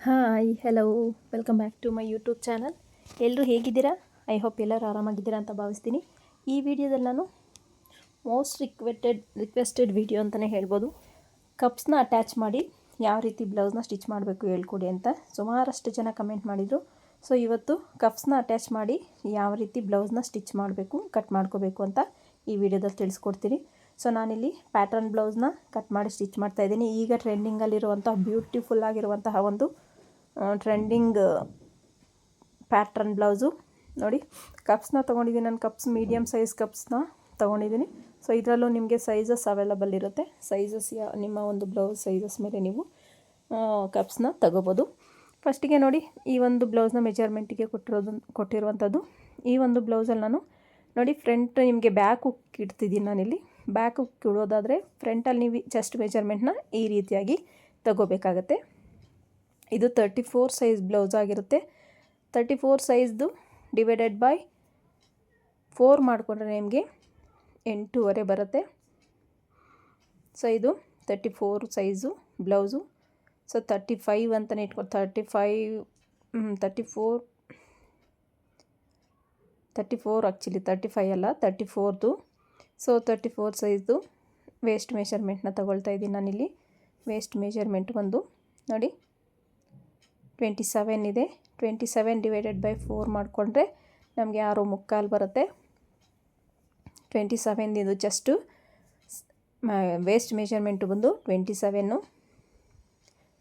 Hi hello welcome back to my YouTube channel. ಎಲ್ಲರೂ ಹೇಗಿದ್ದೀರಾ? I hope ಎಲ್ಲರೂ ಆರಾಮಾಗಿದ್ದೀರಾ ಅಂತ ಭಾವಿಸ್ತೀನಿ. ಈ ವಿಡಿಯೋದಲ್ಲಿ ನಾನು ಮೋಸ್ಟ್ ರಿಕ್ವೆಸ್ಟೆಡ್ ವಿಡಿಯೋ ಅಂತಲೇ ಹೇಳ್ಬೋದು. ಕಪ್ಸ್ನ ಅಟ್ಯಾಚ್ ಮಾಡಿ ಯಾವ ರೀತಿ ಬ್ಲೌಸ್ನ ಸ್ಟಿಚ್ ಮಾಡಬೇಕು ಹೇಳ್ಕೊಡಿ ಅಂತ ಸುಮಾರಷ್ಟು ಜನ ಕಮೆಂಟ್ ಮಾಡಿದರು. ಸೊ ಇವತ್ತು ಕಪ್ಸ್ನ ಅಟ್ಯಾಚ್ ಮಾಡಿ ಯಾವ ರೀತಿ ಬ್ಲೌಸ್ನ ಸ್ಟಿಚ್ ಮಾಡಬೇಕು, ಕಟ್ ಮಾಡ್ಕೋಬೇಕು ಅಂತ ಈ ವಿಡಿಯೋದಲ್ಲಿ ತಿಳಿಸ್ಕೊಡ್ತೀನಿ. ಸೊ ನಾನಿಲ್ಲಿ ಪ್ಯಾಟರ್ನ್ ಬ್ಲೌಸ್ನ ಕಟ್ ಮಾಡಿ ಸ್ಟಿಚ್ ಮಾಡ್ತಾಯಿದ್ದೀನಿ. ಈಗ ಟ್ರೆಂಡಿಂಗಲ್ಲಿರುವಂಥ ಬ್ಯೂಟಿಫುಲ್ ಆಗಿರುವಂತಹ ಒಂದು ಟ್ರೆಂಡಿಂಗ್ ಪ್ಯಾಟ್ರನ್ ಬ್ಲೌಸು ನೋಡಿ. ಕಪ್ಸ್ನ ತೊಗೊಂಡಿದ್ದೀನಿ ನಾನು. ಕಪ್ಸ್ ಮೀಡಿಯಮ್ ಸೈಜ್ ಕಪ್ಸ್ನ ತೊಗೊಂಡಿದ್ದೀನಿ. ಸೊ ಇದರಲ್ಲೂ ನಿಮಗೆ ಸೈಜಸ್ ಅವೈಲಬಲ್ ಇರುತ್ತೆ. ಸೈಜಸ್ ನಿಮ್ಮ ಒಂದು ಬ್ಲೌಸ್ ಸೈಜಸ್ ಮೇಲೆ ನೀವು ಕಪ್ಸ್ನ ತಗೋಬೋದು. ಫಸ್ಟಿಗೆ ನೋಡಿ, ಈ ಒಂದು ಬ್ಲೌಸ್ನ ಮೆಜರ್ಮೆಂಟಿಗೆ ಕೊಟ್ಟಿರುವಂಥದ್ದು. ಈ ಒಂದು ಬ್ಲೌಸಲ್ಲಿ ನಾನು ನೋಡಿ ಫ್ರಂಟ್ ನಿಮಗೆ ಬ್ಯಾಕ್ ಹುಕ್ ಇಡ್ತಿದ್ದೀನಿ ನಾನಿಲ್ಲಿ. ಬ್ಯಾಕ್ ಹುಕ್ ಇಡೋದಾದರೆ ಫ್ರಂಟಲ್ಲಿ ನೀವು ಚೆಸ್ಟ್ ಮೆಜರ್ಮೆಂಟ್ನ ಈ ರೀತಿಯಾಗಿ ತಗೋಬೇಕಾಗತ್ತೆ. ಇದು 34 ಸೈಜ್ ಬ್ಲೌಸ್ ಆಗಿರುತ್ತೆ. 34 ಸೈಜ್ದು ಡಿವೈಡೆಡ್ ಬೈ 4 ಮಾಡಿಕೊಂಡ್ರೆ ನಿಮಗೆ 8.5 ಬರುತ್ತೆ. ಸೊ ಇದು 34 ಸೈಜು ಬ್ಲೌಸು. ಸೊ 35 ಅಂತಲೇ ಇಟ್ಕೊಂಡು 34 ಆ್ಯಕ್ಚುಲಿ 35 ಅಲ್ಲ 34ದು. ಸೊ 34 ಸೈಜ್ದು ವೇಸ್ಟ್ ಮೆಷರ್ಮೆಂಟ್ನ ತಗೊಳ್ತಾ ಇದ್ದೀನಿ ನಾನಿಲ್ಲಿ. ವೇಸ್ಟ್ ಮೆಷರ್ಮೆಂಟ್ ಬಂದು ನೋಡಿ 27 ಇದೆ. 27 ಡಿವೈಡೆಡ್ ಬೈ 4 ಮಾಡಿಕೊಂಡ್ರೆ ನಮಗೆ 6.25 ಬರುತ್ತೆ. 27 ಇದು ಜಸ್ಟು ವೇಸ್ಟ್ ಮೆಷರ್ಮೆಂಟು ಬಂದು 27.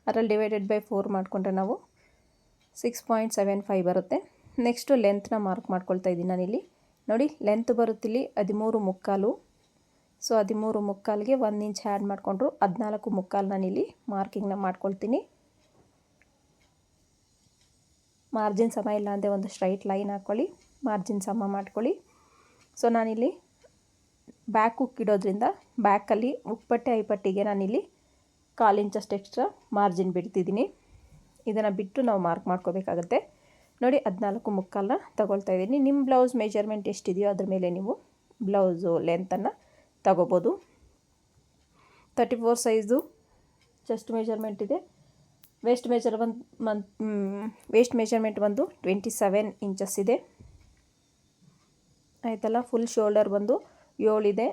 ಅದರಲ್ಲಿ ಡಿವೈಡೆಡ್ ಬೈ 4 ಮಾಡಿಕೊಂಡ್ರೆ ನಾವು 6.75 ಬರುತ್ತೆ. ನೆಕ್ಸ್ಟು ಲೆಂತ್ನ ಮಾರ್ಕ್ ಮಾಡ್ಕೊಳ್ತಾ ಇದ್ದೀನಿ ನಾನಿಲ್ಲಿ. ನೋಡಿ ಲೆಂತ್ ಬರುತ್ತಿಲ್ಲಿ 13.25. ಸೊ 13.25ಗೆ 1 ಇಂಚ್ ಆ್ಯಡ್ ಮಾಡಿಕೊಂಡ್ರು 14.25 ನಾನಿಲ್ಲಿ ಮಾರ್ಕಿಂಗ್ನ ಮಾಡ್ಕೊಳ್ತೀನಿ. ಮಾರ್ಜಿನ್ ಸಮ ಇಲ್ಲ ಅಂದರೆ ಒಂದು ಸ್ಟ್ರೈಟ್ ಲೈನ್ ಹಾಕ್ಕೊಳ್ಳಿ, ಮಾರ್ಜಿನ್ ಸಮ ಮಾಡ್ಕೊಳ್ಳಿ. ಸೊ ನಾನಿಲ್ಲಿ ಬ್ಯಾಕ್ ಹುಕ್ ಇಡೋದ್ರಿಂದ ಬ್ಯಾಕಲ್ಲಿ ಉಕ್ಪಟ್ಟೆ ಐಪಟ್ಟಿಗೆ ನಾನಿಲ್ಲಿ 1/4 ಇಂಚಷ್ಟು ಎಕ್ಸ್ಟ್ರಾ ಮಾರ್ಜಿನ್ ಬಿಡ್ತಿದ್ದೀನಿ. ಇದನ್ನು ಬಿಟ್ಟು ನಾವು ಮಾರ್ಕ್ ಮಾಡ್ಕೋಬೇಕಾಗತ್ತೆ. ನೋಡಿ 14.25ನ ತಗೊಳ್ತಾ ಇದ್ದೀನಿ. ನಿಮ್ಮ ಬ್ಲೌಸ್ ಮೆಜರ್ಮೆಂಟ್ ಎಷ್ಟಿದೆಯೋ ಅದ್ರ ಮೇಲೆ ನೀವು ಬ್ಲೌಸು ಲೆಂತನ್ನು ತಗೋಬೋದು. 34 ಸೈಜು ಚೆಸ್ಟ್ ಮೆಜರ್ಮೆಂಟ್ ಇದೆ. ವೇಸ್ಟ್ ಮೆಜರ್ಮೆಂಟ್ ಬಂದು 27 ಇಂಚಸ್ ಇದೆ ಆಯಿತಲ್ಲ. ಫುಲ್ ಶೋಲ್ಡರ್ ಬಂದು 7 ಇದೆ,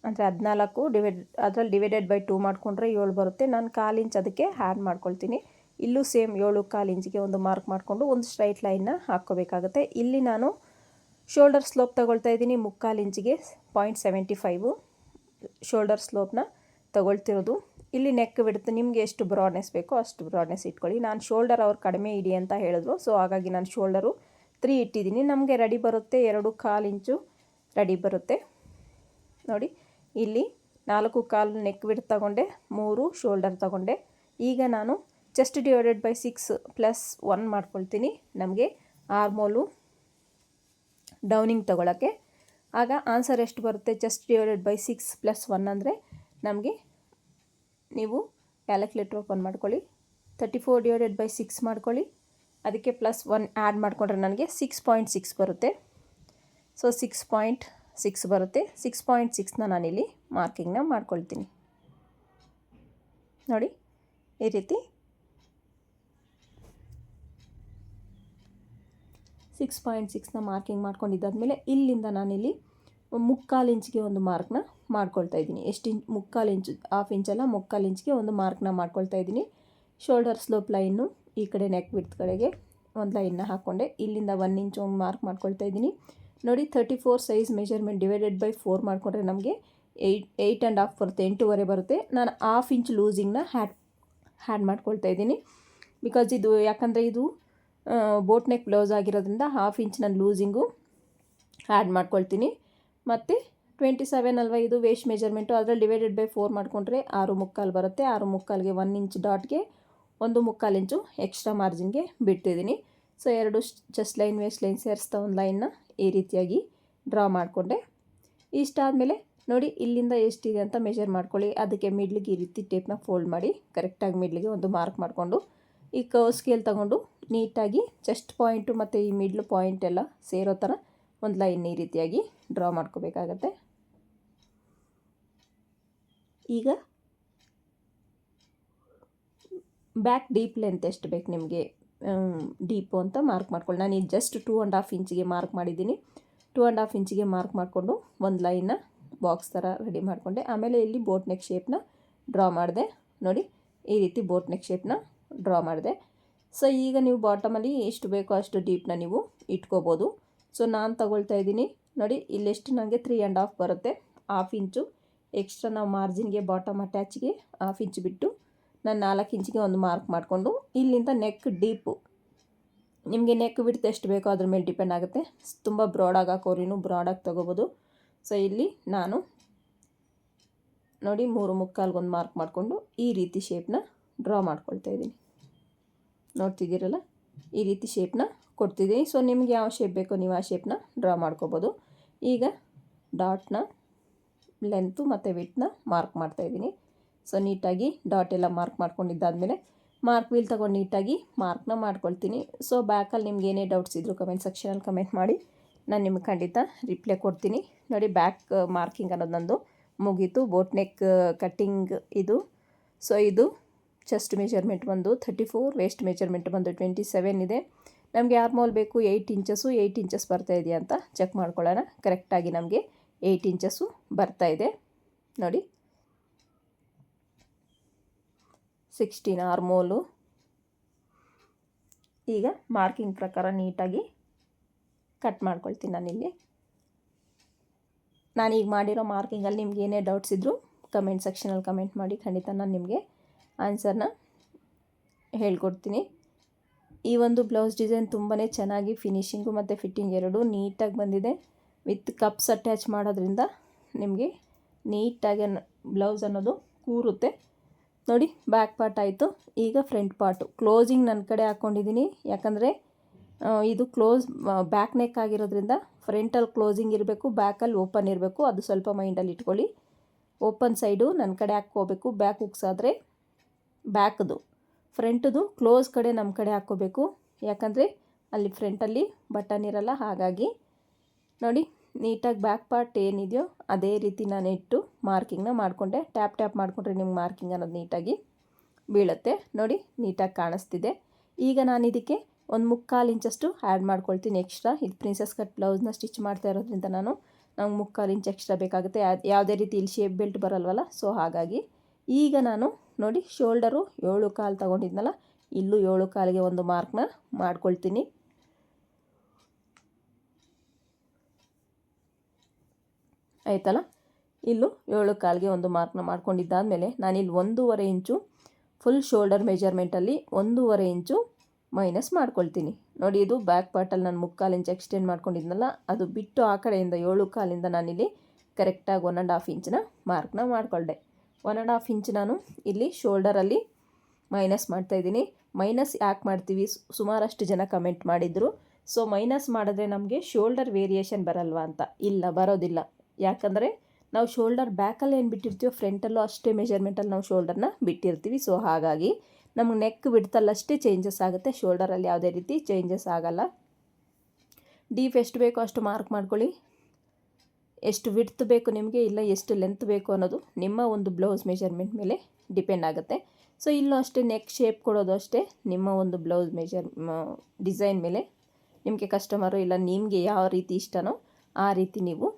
ಅಂದರೆ 14 ಅದರಲ್ಲಿ ಡಿವೈಡೆಡ್ ಬೈ 2 ಮಾಡಿಕೊಂಡ್ರೆ 7 ಬರುತ್ತೆ. ನಾನು 1/4 ಇಂಚ್ ಅದಕ್ಕೆ ಆ್ಯಡ್ ಮಾಡ್ಕೊಳ್ತೀನಿ. ಇಲ್ಲೂ ಸೇಮ್ 7.25 ಇಂಚಿಗೆ ಒಂದು ಮಾರ್ಕ್ ಮಾಡಿಕೊಂಡು ಒಂದು ಸ್ಟ್ರೈಟ್ ಲೈನ್ನ ಹಾಕ್ಕೋಬೇಕಾಗುತ್ತೆ. ಇಲ್ಲಿ ನಾನು ಶೋಲ್ಡರ್ ಸ್ಲೋಪ್ ತಗೊಳ್ತಾ ಇದ್ದೀನಿ 3/4 ಇಂಚಿಗೆ 0.75 ಶೋಲ್ಡರ್ ಸ್ಲೋಪ್ನ ತಗೊಳ್ತಿರೋದು. ಇಲ್ಲಿ ನೆಕ್ ಬಿಡುತ್ತೆ, ನಿಮಗೆ ಎಷ್ಟು ಬ್ರಾಡ್ನೆಸ್ ಬೇಕೋ ಅಷ್ಟು ಬ್ರಾಡ್ನೆಸ್ ಇಟ್ಕೊಳ್ಳಿ. ನಾನು ಶೋಲ್ಡರ್ ಅವ್ರು ಕಡಿಮೆ ಇಡಿ ಅಂತ ಹೇಳಿದ್ರು. ಸೊ ಹಾಗಾಗಿ ನಾನು ಶೋಲ್ಡರು 3 ಇಟ್ಟಿದ್ದೀನಿ. ನಮಗೆ ರೆಡಿ ಬರುತ್ತೆ 2/4 ಇಂಚು ರೆಡಿ ಬರುತ್ತೆ. ನೋಡಿ ಇಲ್ಲಿ 4/4 ನೆಕ್ ಬಿಡ್ ತಗೊಂಡೆ, 3 ಶೋಲ್ಡರ್ ತಗೊಂಡೆ. ಈಗ ನಾನು ಚೆಸ್ಟ್ ಡಿವೈಡೆಡ್ ಬೈ 6 ಪ್ಲಸ್ 1 ಮಾಡ್ಕೊಳ್ತೀನಿ ನಮಗೆ ಆರ್ಮೋಲು ಡೌನಿಂಗ್ ತಗೊಳ್ಳೋಕ್ಕೆ. ಆಗ ಆನ್ಸರ್ ಎಷ್ಟು ಬರುತ್ತೆ? ಚೆಸ್ಟ್ ಡಿವೈಡೆಡ್ ಬೈ 6 ಪ್ಲಸ್ 1 ಅಂದರೆ ನಮಗೆ ನೀವು ಕ್ಯಾಲ್ಕುಲೇಟರ್ ಓಪನ್ ಮಾಡ್ಕೊಳ್ಳಿ. 34 ಡಿವೈಡೆಡ್ ಬೈ 6 ಮಾಡ್ಕೊಳ್ಳಿ, ಅದಕ್ಕೆ ಪ್ಲಸ್ 1 ಆ್ಯಡ್ ಮಾಡಿಕೊಂಡ್ರೆ ನನಗೆ 6.6 ಬರುತ್ತೆ. ಸೊ 6.6 ಬರುತ್ತೆ. 6.6ನ ನಾನಿಲ್ಲಿ ಮಾರ್ಕಿಂಗ್ನ ಮಾಡ್ಕೊಳ್ತೀನಿ. ನೋಡಿ ಈ ರೀತಿ 6.6ನ ಮಾರ್ಕಿಂಗ್ ಮಾಡ್ಕೊಂಡಿದ್ದಾದಮೇಲೆ ಇಲ್ಲಿಂದ ನಾನಿಲ್ಲಿ 3/4 ಇಂಚಿಗೆ ಒಂದು ಮಾರ್ಕ್ನ ಮಾಡ್ಕೊಳ್ತಾ ಇದ್ದೀನಿ. ಎಷ್ಟು ಇಂಚ್? 3/4 ಇಂಚು, 1/2 ಇಂಚಲ್ಲ 3/4 ಇಂಚಿಗೆ ಒಂದು ಮಾರ್ಕ್ನ ಮಾಡ್ಕೊಳ್ತಾ ಇದ್ದೀನಿ. ಶೋಲ್ಡರ್ ಸ್ಲೋಪ್ ಲೈನು ಈ ಕಡೆ ನೆಕ್ ಬಿಡ್ತ್ ಕಡೆಗೆ ಒಂದು ಲೈನ್ನ ಹಾಕ್ಕೊಂಡೆ. ಇಲ್ಲಿಂದ 1 ಇಂಚ್ ಒಂದು ಮಾರ್ಕ್ ಮಾಡ್ಕೊಳ್ತಾ ಇದ್ದೀನಿ. ನೋಡಿ 34 ಸೈಜ್ ಮೆಜರ್ಮೆಂಟ್ ಡಿವೈಡೆಡ್ ಬೈ 4 ಮಾಡಿಕೊಂಡ್ರೆ ನಮಗೆ 8.5 ಬರುತ್ತೆ, 8.5 ಬರುತ್ತೆ. ನಾನು 1/2 ಇಂಚ್ ಲೂಸಿಂಗ್ನ ಹ್ಯಾಡ್ ಮಾಡ್ಕೊಳ್ತಾ ಇದ್ದೀನಿ. ಬಿಕಾಸ್ ಇದು ಯಾಕಂದರೆ ಇದು ಬೋಟ್ ನೆಕ್ ಬ್ಲೌಸ್ ಆಗಿರೋದ್ರಿಂದ 1/2 ಇಂಚ್ ನಾನು ಲೂಸಿಂಗು ಆ್ಯಡ್ ಮಾಡ್ಕೊಳ್ತೀನಿ. ಮತ್ತು 27 ಅಲ್ವಾ ಇದು ವೇಸ್ಟ್ ಮೆಜರ್ಮೆಂಟು, ಅದರಲ್ಲಿ ಡಿವೈಡೆಡ್ ಬೈ 4 ಮಾಡಿಕೊಂಡ್ರೆ 6.25 ಬರುತ್ತೆ. 6.25ಗೆ 1 ಇಂಚ್ ಡಾಟ್ಗೆ 1.25 ಇಂಚು ಎಕ್ಸ್ಟ್ರಾ ಮಾರ್ಜಿನ್ಗೆ ಬಿಡ್ತಿದ್ದೀನಿ. So 2 chest line waist line ಸೇರಿಸ್ತಾ ಒಂದು ಲೈನ್ನ ಈ ರೀತಿಯಾಗಿ ಡ್ರಾ ಮಾಡಿಕೊಂಡೆ. ಇಷ್ಟಾದಮೇಲೆ ನೋಡಿ ಇಲ್ಲಿಂದ ಎಷ್ಟಿದೆ ಅಂತ ಮೆಷರ್ ಮಾಡ್ಕೊಳ್ಳಿ. ಅದಕ್ಕೆ ಮಿಡ್ಲಿಗೆ ಈ ರೀತಿ ಟೇಪ್ನ ಫೋಲ್ಡ್ ಮಾಡಿ ಕರೆಕ್ಟಾಗಿ ಮಿಡ್ಲಿಗೆ ಒಂದು ಮಾರ್ಕ್ ಮಾಡಿಕೊಂಡು ಈ ಕರ್ವ್ ಸ್ಕೇಲ್ ತಗೊಂಡು ನೀಟಾಗಿ ಚೆಸ್ಟ್ ಪಾಯಿಂಟು ಮತ್ತು ಈ ಮಿಡ್ಲ್ ಪಾಯಿಂಟ್ ಎಲ್ಲ ಸೇರೋ ಥರ ಒಂದು ಲೈನ್ ಈ ರೀತಿಯಾಗಿ ಡ್ರಾ ಮಾಡ್ಕೋಬೇಕಾಗತ್ತೆ. ಈಗ ಬ್ಯಾಕ್ ಡೀಪ್ ಲೆಂತ್ ಎಷ್ಟು ಬೇಕು ನಿಮಗೆ ಡೀಪು ಅಂತ ಮಾರ್ಕ್ ಮಾಡ್ಕೊಳ್ಳಿ. ನಾನು ಈಗ ಜಸ್ಟ್ 2.5 ಇಂಚಿಗೆ ಮಾರ್ಕ್ ಮಾಡಿದ್ದೀನಿ. 2.5 ಇಂಚಿಗೆ ಮಾರ್ಕ್ ಮಾಡಿಕೊಂಡು ಒಂದು ಲೈನ್ನ ಬಾಕ್ಸ್ ಥರ ರೆಡಿ ಮಾಡಿಕೊಂಡೆ. ಆಮೇಲೆ ಇಲ್ಲಿ ಬೋಟ್ ನೆಕ್ ಶೇಪ್ನ ಡ್ರಾ ಮಾಡಿದೆ. ನೋಡಿ ಈ ರೀತಿ ಬೋಟ್ ನೆಕ್ ಶೇಪ್ನ ಡ್ರಾ ಮಾಡಿದೆ. ಸೊ ಈಗ ನೀವು ಬಾಟಮಲ್ಲಿ ಎಷ್ಟು ಬೇಕೋ ಅಷ್ಟು ಡೀಪ್ನ ನೀವು ಇಟ್ಕೋಬೋದು. ಸೊ ನಾನು ತಗೊಳ್ತಾ ಇದ್ದೀನಿ ನೋಡಿ, ಇಲ್ಲೆಷ್ಟು ನನಗೆ 3.5 ಬರುತ್ತೆ. 1/2 ಇಂಚು ಎಕ್ಸ್ಟ್ರಾ ನಾವು ಮಾರ್ಜಿನ್ಗೆ ಬಾಟಮ್ ಅಟ್ಯಾಚ್ಗೆ 1/2 ಇಂಚು ಬಿಟ್ಟು ನಾನು 4 ಇಂಚಿಗೆ ಒಂದು ಮಾರ್ಕ್ ಮಾಡಿಕೊಂಡು ಇಲ್ಲಿಂದ ನೆಕ್ ಡೀಪು ನಿಮಗೆ ನೆಕ್ ಬಿಡ್ತು ಎಷ್ಟು ಬೇಕೋ ಅದ್ರ ಮೇಲೆ ಡಿಪೆಂಡ್ ಆಗುತ್ತೆ. ತುಂಬ ಬ್ರಾಡಾಗಿ ಹಾಕೋರಿನೂ ಬ್ರಾಡಾಗಿ ತೊಗೋಬೋದು. ಸೊ ಇಲ್ಲಿ ನಾನು ನೋಡಿ 3/4 ಒಂದು ಮಾರ್ಕ್ ಮಾಡಿಕೊಂಡು ಈ ರೀತಿ ಶೇಪ್ನ ಡ್ರಾ ಮಾಡ್ಕೊಳ್ತಾ ಇದ್ದೀನಿ. ನೋಡ್ತಿದ್ದೀರಲ್ಲ, ಈ ರೀತಿ ಶೇಪ್ನ ಕೊಡ್ತಿದ್ದೀನಿ. ಸೊ ನಿಮ್ಗೆ ಯಾವ ಶೇಪ್ ಬೇಕೋ ನೀವು ಆ ಶೇಪ್ನ ಡ್ರಾ ಮಾಡ್ಕೋಬೋದು. ಈಗ ಡಾಟ್ನ ಲೆಂತು ಮತ್ತು ವಿಡ್ತ್ನ ಮಾರ್ಕ್ ಮಾಡ್ತಾಯಿದ್ದೀನಿ. ಸೊ ನೀಟಾಗಿ ಡಾಟ್ ಎಲ್ಲ ಮಾರ್ಕ್ ಮಾಡ್ಕೊಂಡಿದ್ದಾದಮೇಲೆ ಮಾರ್ಕ್ ವೀಲ್ ತೊಗೊಂಡು ನೀಟಾಗಿ ಮಾರ್ಕ್ನ ಮಾಡ್ಕೊಳ್ತೀನಿ. ಸೊ ಬ್ಯಾಕಲ್ಲಿ ನಿಮ್ಗೆ ಏನೇ ಡೌಟ್ಸ್ ಇದ್ದರೂ ಕಮೆಂಟ್ ಸೆಕ್ಷನಲ್ಲಿ ಕಮೆಂಟ್ ಮಾಡಿ, ನಾನು ನಿಮ್ಗೆ ಖಂಡಿತ ರಿಪ್ಲೈ ಕೊಡ್ತೀನಿ. ನೋಡಿ ಬ್ಯಾಕ್ ಮಾರ್ಕಿಂಗ್ ಅನ್ನೋದು ನಂದು ಮುಗೀತು. ಬೋಟ್ ನೆಕ್ ಕಟ್ಟಿಂಗ್ ಇದು. ಸೊ ಇದು ಚೆಸ್ಟ್ ಮೆಜರ್ಮೆಂಟ್ ಬಂದು 34, ವೇಸ್ಟ್ ಮೆಜರ್ಮೆಂಟ್ ಬಂದು 27 ಇದೆ. ನಮಗೆ ಆರ್ಮೋಲ್ ಬೇಕು 8 ಇಂಚಸ್ಸು. 8 ಇಂಚಸ್ ಬರ್ತಾ ಇದೆಯಾ ಅಂತ ಚೆಕ್ ಮಾಡ್ಕೊಳ್ಳೋಣ. ಕರೆಕ್ಟಾಗಿ ನಮಗೆ 8 ಇಂಚಸ್ಸು ಬರ್ತಾ ಇದೆ ನೋಡಿ. 16 ಆರ್ಮೋಲು. ಈಗ ಮಾರ್ಕಿಂಗ್ ಪ್ರಕಾರ ನೀಟಾಗಿ ಕಟ್ ಮಾಡ್ಕೊಳ್ತೀನಿ ನಾನಿಲ್ಲಿ. ನಾನೀಗ ಮಾಡಿರೋ ಮಾರ್ಕಿಂಗಲ್ಲಿ ನಿಮ್ಗೆ ಏನೇ ಡೌಟ್ಸ್ ಇದ್ದರೂ ಕಮೆಂಟ್ ಸೆಕ್ಷನಲ್ಲಿ ಕಮೆಂಟ್ ಮಾಡಿ, ಖಂಡಿತ ನಾನು ನಿಮಗೆ ಆನ್ಸರ್ನ ಹೇಳ್ಕೊಡ್ತೀನಿ. ಈ ಒಂದು ಬ್ಲೌಸ್ ಡಿಸೈನ್ ತುಂಬಾ ಚೆನ್ನಾಗಿ ಫಿನಿಶಿಂಗು ಮತ್ತು ಫಿಟ್ಟಿಂಗ್ ಎರಡೂ ನೀಟಾಗಿ ಬಂದಿದೆ. ವಿತ್ ಕಪ್ಸ್ ಅಟ್ಯಾಚ್ ಮಾಡೋದ್ರಿಂದ ನಿಮಗೆ ನೀಟಾಗಿ ಬ್ಲೌಸ್ ಅನ್ನೋದು ಕೂರುತ್ತೆ ನೋಡಿ. ಬ್ಯಾಕ್ ಪಾರ್ಟ್ ಆಯಿತು. ಈಗ ಫ್ರಂಟ್ ಪಾರ್ಟು ಕ್ಲೋಸಿಂಗ್ ನನ್ನ ಕಡೆ ಹಾಕ್ಕೊಂಡಿದ್ದೀನಿ. ಯಾಕಂದರೆ ಇದು ಬ್ಯಾಕ್ ನೆಕ್ ಆಗಿರೋದ್ರಿಂದ ಫ್ರಂಟಲ್ಲಿ ಕ್ಲೋಸಿಂಗ್ ಇರಬೇಕು, ಬ್ಯಾಕಲ್ಲಿ ಓಪನ್ ಇರಬೇಕು. ಅದು ಸ್ವಲ್ಪ ಮೈಂಡಲ್ಲಿ ಇಟ್ಕೊಳ್ಳಿ. ಓಪನ್ ಸೈಡು ನನ್ನ ಕಡೆ ಹಾಕ್ಕೋಬೇಕು. ಬ್ಯಾಕ್ ಹುಕ್ಸಾದರೆ ಬ್ಯಾಕ್ದು, ಫ್ರಂಟ್ದು ಕ್ಲೋಸ್ ಕಡೆ ನಮ್ಮ ಕಡೆ ಹಾಕ್ಕೋಬೇಕು. ಯಾಕಂದರೆ ಅಲ್ಲಿ ಫ್ರಂಟಲ್ಲಿ ಬಟನ್ ಇರಲ್ಲ. ಹಾಗಾಗಿ ನೋಡಿ ನೀಟಾಗಿ ಬ್ಯಾಕ್ ಪಾರ್ಟ್ ಏನಿದೆಯೋ ಅದೇ ರೀತಿ ನಾನು ಇಟ್ಟು ಮಾರ್ಕಿಂಗ್ನ ಮಾಡಿಕೊಂಡೆ. ಟ್ಯಾಪ್ ಮಾಡಿಕೊಂಡ್ರೆ ನಿಮ್ಗೆ ಮಾರ್ಕಿಂಗ್ ಅನ್ನೋದು ನೀಟಾಗಿ ಬೀಳುತ್ತೆ ನೋಡಿ. ನೀಟಾಗಿ ಕಾಣಿಸ್ತಿದೆ. ಈಗ ನಾನು ಇದಕ್ಕೆ 1/4 ಇಂಚಷ್ಟು ಆ್ಯಡ್ ಮಾಡ್ಕೊಳ್ತೀನಿ ಎಕ್ಸ್ಟ್ರಾ. ಇದು ಪ್ರಿನ್ಸಸ್ ಕಟ್ ಬ್ಲೌಸ್ನ ಸ್ಟಿಚ್ ಮಾಡ್ತಾ ಇರೋದ್ರಿಂದ ನಂಗೆ 1/4 ಇಂಚ್ ಎಕ್ಸ್ಟ್ರಾ ಬೇಕಾಗುತ್ತೆ. ಯಾವುದೇ ರೀತಿ ಇಲ್ಲಿ ಶೇಪ್ ಬೆಲ್ಟ್ ಬರಲ್ವಲ್ಲ. ಸೊ ಹಾಗಾಗಿ ಈಗ ನಾನು ನೋಡಿ ಶೋಲ್ಡರು 7/4 ತೊಗೊಂಡಿದ್ನಲ್ಲ, ಇಲ್ಲೂ 7/4ಗೆ ಒಂದು ಮಾರ್ಕ್ನ ಮಾಡ್ಕೊಳ್ತೀನಿ. ಆಯ್ತಲ್ಲ, ಇಲ್ಲೂ 7/4ಗೆ ಒಂದು ಮಾರ್ಕ್ನ ಮಾಡ್ಕೊಂಡಿದ್ದಾದಮೇಲೆ ನಾನಿಲ್ಲಿ 1.5 ಇಂಚು ಫುಲ್ ಶೋಲ್ಡರ್ ಮೆಜರ್ಮೆಂಟಲ್ಲಿ 1.5 ಇಂಚು ಮೈನಸ್ ಮಾಡ್ಕೊಳ್ತೀನಿ ನೋಡಿ. ಇದು ಬ್ಯಾಕ್ ಪಾರ್ಟಲ್ಲಿ ನಾನು 3/4 ಇಂಚ್ ಎಕ್ಸ್ಟೆಂಡ್ ಮಾಡ್ಕೊಂಡಿದ್ನಲ್ಲ, ಅದು ಬಿಟ್ಟು ಆ ಕಡೆಯಿಂದ 7/4ಇಂದ ನಾನಿಲ್ಲಿ ಕರೆಕ್ಟಾಗಿ 1.5 ಇಂಚನ್ನ ಮಾರ್ಕ್ನ ಮಾಡಿಕೊಂಡೆ. 1.5 ಇಂಚ್ ನಾನು ಇಲ್ಲಿ ಶೋಲ್ಡರಲ್ಲಿ ಮೈನಸ್ ಮಾಡ್ತಾಯಿದ್ದೀನಿ. ಮೈನಸ್ ಯಾಕೆ ಮಾಡ್ತೀವಿ ಸುಮಾರಷ್ಟು ಜನ ಕಮೆಂಟ್ ಮಾಡಿದರು. ಸೊ ಮೈನಸ್ ಮಾಡಿದ್ರೆ ನಮಗೆ ಶೋಲ್ಡರ್ ವೇರಿಯೇಷನ್ ಬರಲ್ವಾ ಅಂತ. ಇಲ್ಲ, ಬರೋದಿಲ್ಲ. ಯಾಕಂದರೆ ನಾವು ಶೋಲ್ಡರ್ ಬ್ಯಾಕಲ್ಲಿ ಏನು ಬಿಟ್ಟಿರ್ತೀವೋ ಫ್ರಂಟಲ್ಲೂ ಅಷ್ಟೇ ಮೆಜರ್ಮೆಂಟಲ್ಲಿ ನಾವು ಶೋಲ್ಡರ್ನ ಬಿಟ್ಟಿರ್ತೀವಿ. ಸೊ ಹಾಗಾಗಿ ನಮಗೆ ನೆಕ್ ಬಿಡ್ತಲ್ಲಷ್ಟೇ ಚೇಂಜಸ್ ಆಗುತ್ತೆ, ಶೋಲ್ಡರಲ್ಲಿ ಯಾವುದೇ ರೀತಿ ಚೇಂಜಸ್ ಆಗಲ್ಲ. ಡೀಪ್ ಎಷ್ಟು ಬೇಕೋ ಅಷ್ಟು ಮಾರ್ಕ್ ಮಾಡ್ಕೊಳ್ಳಿ. ಎಷ್ಟು ವಿಡ್ತ್ ಬೇಕು ನಿಮಗೆ, ಇಲ್ಲ ಎಷ್ಟು ಲೆಂತ್ ಬೇಕು ಅನ್ನೋದು ನಿಮ್ಮ ಒಂದು ಬ್ಲೌಸ್ ಮೆಜರ್ಮೆಂಟ್ ಮೇಲೆ ಡಿಪೆಂಡ್ ಆಗುತ್ತೆ. ಸೊ ಇಲ್ಲೂ ಅಷ್ಟೇ ನೆಕ್ ಶೇಪ್ ಕೊಡೋದು ಅಷ್ಟೇ ನಿಮ್ಮ ಒಂದು ಬ್ಲೌಸ್ ಡಿಸೈನ್ ಮೇಲೆ. ನಿಮಗೆ ಕಸ್ಟಮರು ಇಲ್ಲ ನಿಮಗೆ ಯಾವ ರೀತಿ ಇಷ್ಟನೋ ಆ ರೀತಿ ನೀವು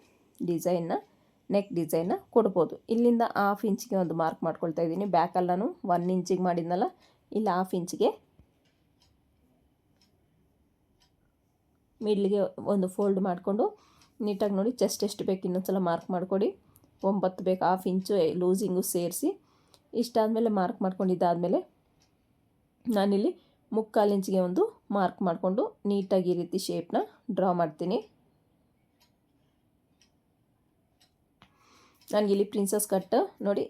ನೆಕ್ ಡಿಸೈನ್ನ ಕೊಡ್ಬೋದು. ಇಲ್ಲಿಂದ 1/2 ಇಂಚಿಗೆ ಒಂದು ಮಾರ್ಕ್ ಮಾಡ್ಕೊಳ್ತಾ ಇದ್ದೀನಿ. ಬ್ಯಾಕಲ್ಲಿ ನಾನು 1 ಇಂಚಿಗೆ ಮಾಡಿದ್ನಲ್ಲ, ಇಲ್ಲಿ 1/2 ಇಂಚಿಗೆ ಮಿಡ್ಲಿಗೆ ಒಂದು ಫೋಲ್ಡ್ ಮಾಡಿಕೊಂಡು ನೀಟಾಗಿ ನೋಡಿ ಚೆಸ್ಟ್ ಎಷ್ಟು ಬೇಕು ಇನ್ನೊಂದ್ಸಲ ಮಾರ್ಕ್ ಮಾಡಿಕೊಡಿ. 9 ಬೇಕು, 1/2 ಇಂಚು ಲೂಸಿಂಗು ಸೇರಿಸಿ. ಇಷ್ಟಾದಮೇಲೆ ಮಾರ್ಕ್ ಮಾಡ್ಕೊಂಡಿದ್ದಾದಮೇಲೆ ನಾನಿಲ್ಲಿ 3/4 ಇಂಚಿಗೆ ಒಂದು ಮಾರ್ಕ್ ಮಾಡಿಕೊಂಡು ನೀಟಾಗಿ ಈ ರೀತಿ ಶೇಪ್ನ ಡ್ರಾ ಮಾಡ್ತೀನಿ. ನನಗಿಲ್ಲಿ ಪ್ರಿನ್ಸಸ್ ಕಟ್ ನೋಡಿ,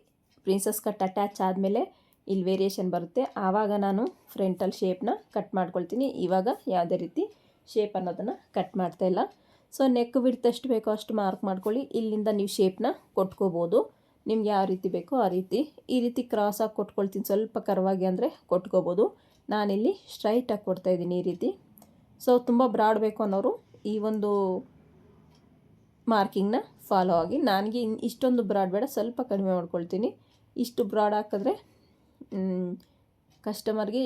ಪ್ರಿನ್ಸಸ್ ಕಟ್ ಅಟ್ಯಾಚ್ ಆದಮೇಲೆ ಇಲ್ಲಿ ವೇರಿಯೇಷನ್ ಬರುತ್ತೆ. ಆವಾಗ ನಾನು ಫ್ರಂಟಲ್ಲಿ ಶೇಪ್ನ ಕಟ್ ಮಾಡ್ಕೊಳ್ತೀನಿ. ಇವಾಗ ಯಾವುದೇ ರೀತಿ ಶೇಪ್ ಅನ್ನೋದನ್ನು ಕಟ್ ಮಾಡ್ತಾಯಿಲ್ಲ. ಸೊ ನೆಕ್ ವಿಡ್ತ್ ಎಷ್ಟು ಬೇಕೋ ಅಷ್ಟು ಮಾರ್ಕ್ ಮಾಡ್ಕೊಳ್ಳಿ. ಇಲ್ಲಿಂದ ನೀವು ಶೇಪ್ನ ಕೊಟ್ಕೋಬೋದು ನಿಮ್ಗೆ ಯಾವ ರೀತಿ ಬೇಕೋ ಆ ರೀತಿ. ಈ ರೀತಿ ಕ್ರಾಸಾಗಿ ಕೊಟ್ಕೊಳ್ತೀನಿ, ಸ್ವಲ್ಪ ಕರ್ವಾಗಿ ಅಂದರೆ ಕೊಟ್ಕೋಬೋದು. ನಾನಿಲ್ಲಿ ಸ್ಟ್ರೈಟಾಗಿ ಕೊಡ್ತಾಯಿದ್ದೀನಿ ಈ ರೀತಿ. ಸೊ ತುಂಬ ಬ್ರಾಡ್ ಬೇಕು ಅನ್ನೋರು ಈ ಒಂದು ಮಾರ್ಕಿಂಗ್ನ ಫಾಲೋ ಆಗಿ. ನನಗೆ ಇಷ್ಟೊಂದು ಬ್ರಾಡ್ ಬೇಡ, ಸ್ವಲ್ಪ ಕಡಿಮೆ ಮಾಡ್ಕೊಳ್ತೀನಿ. ಇಷ್ಟು ಬ್ರಾಡ್ ಹಾಕಿದ್ರೆ ಕಸ್ಟಮರ್ಗೆ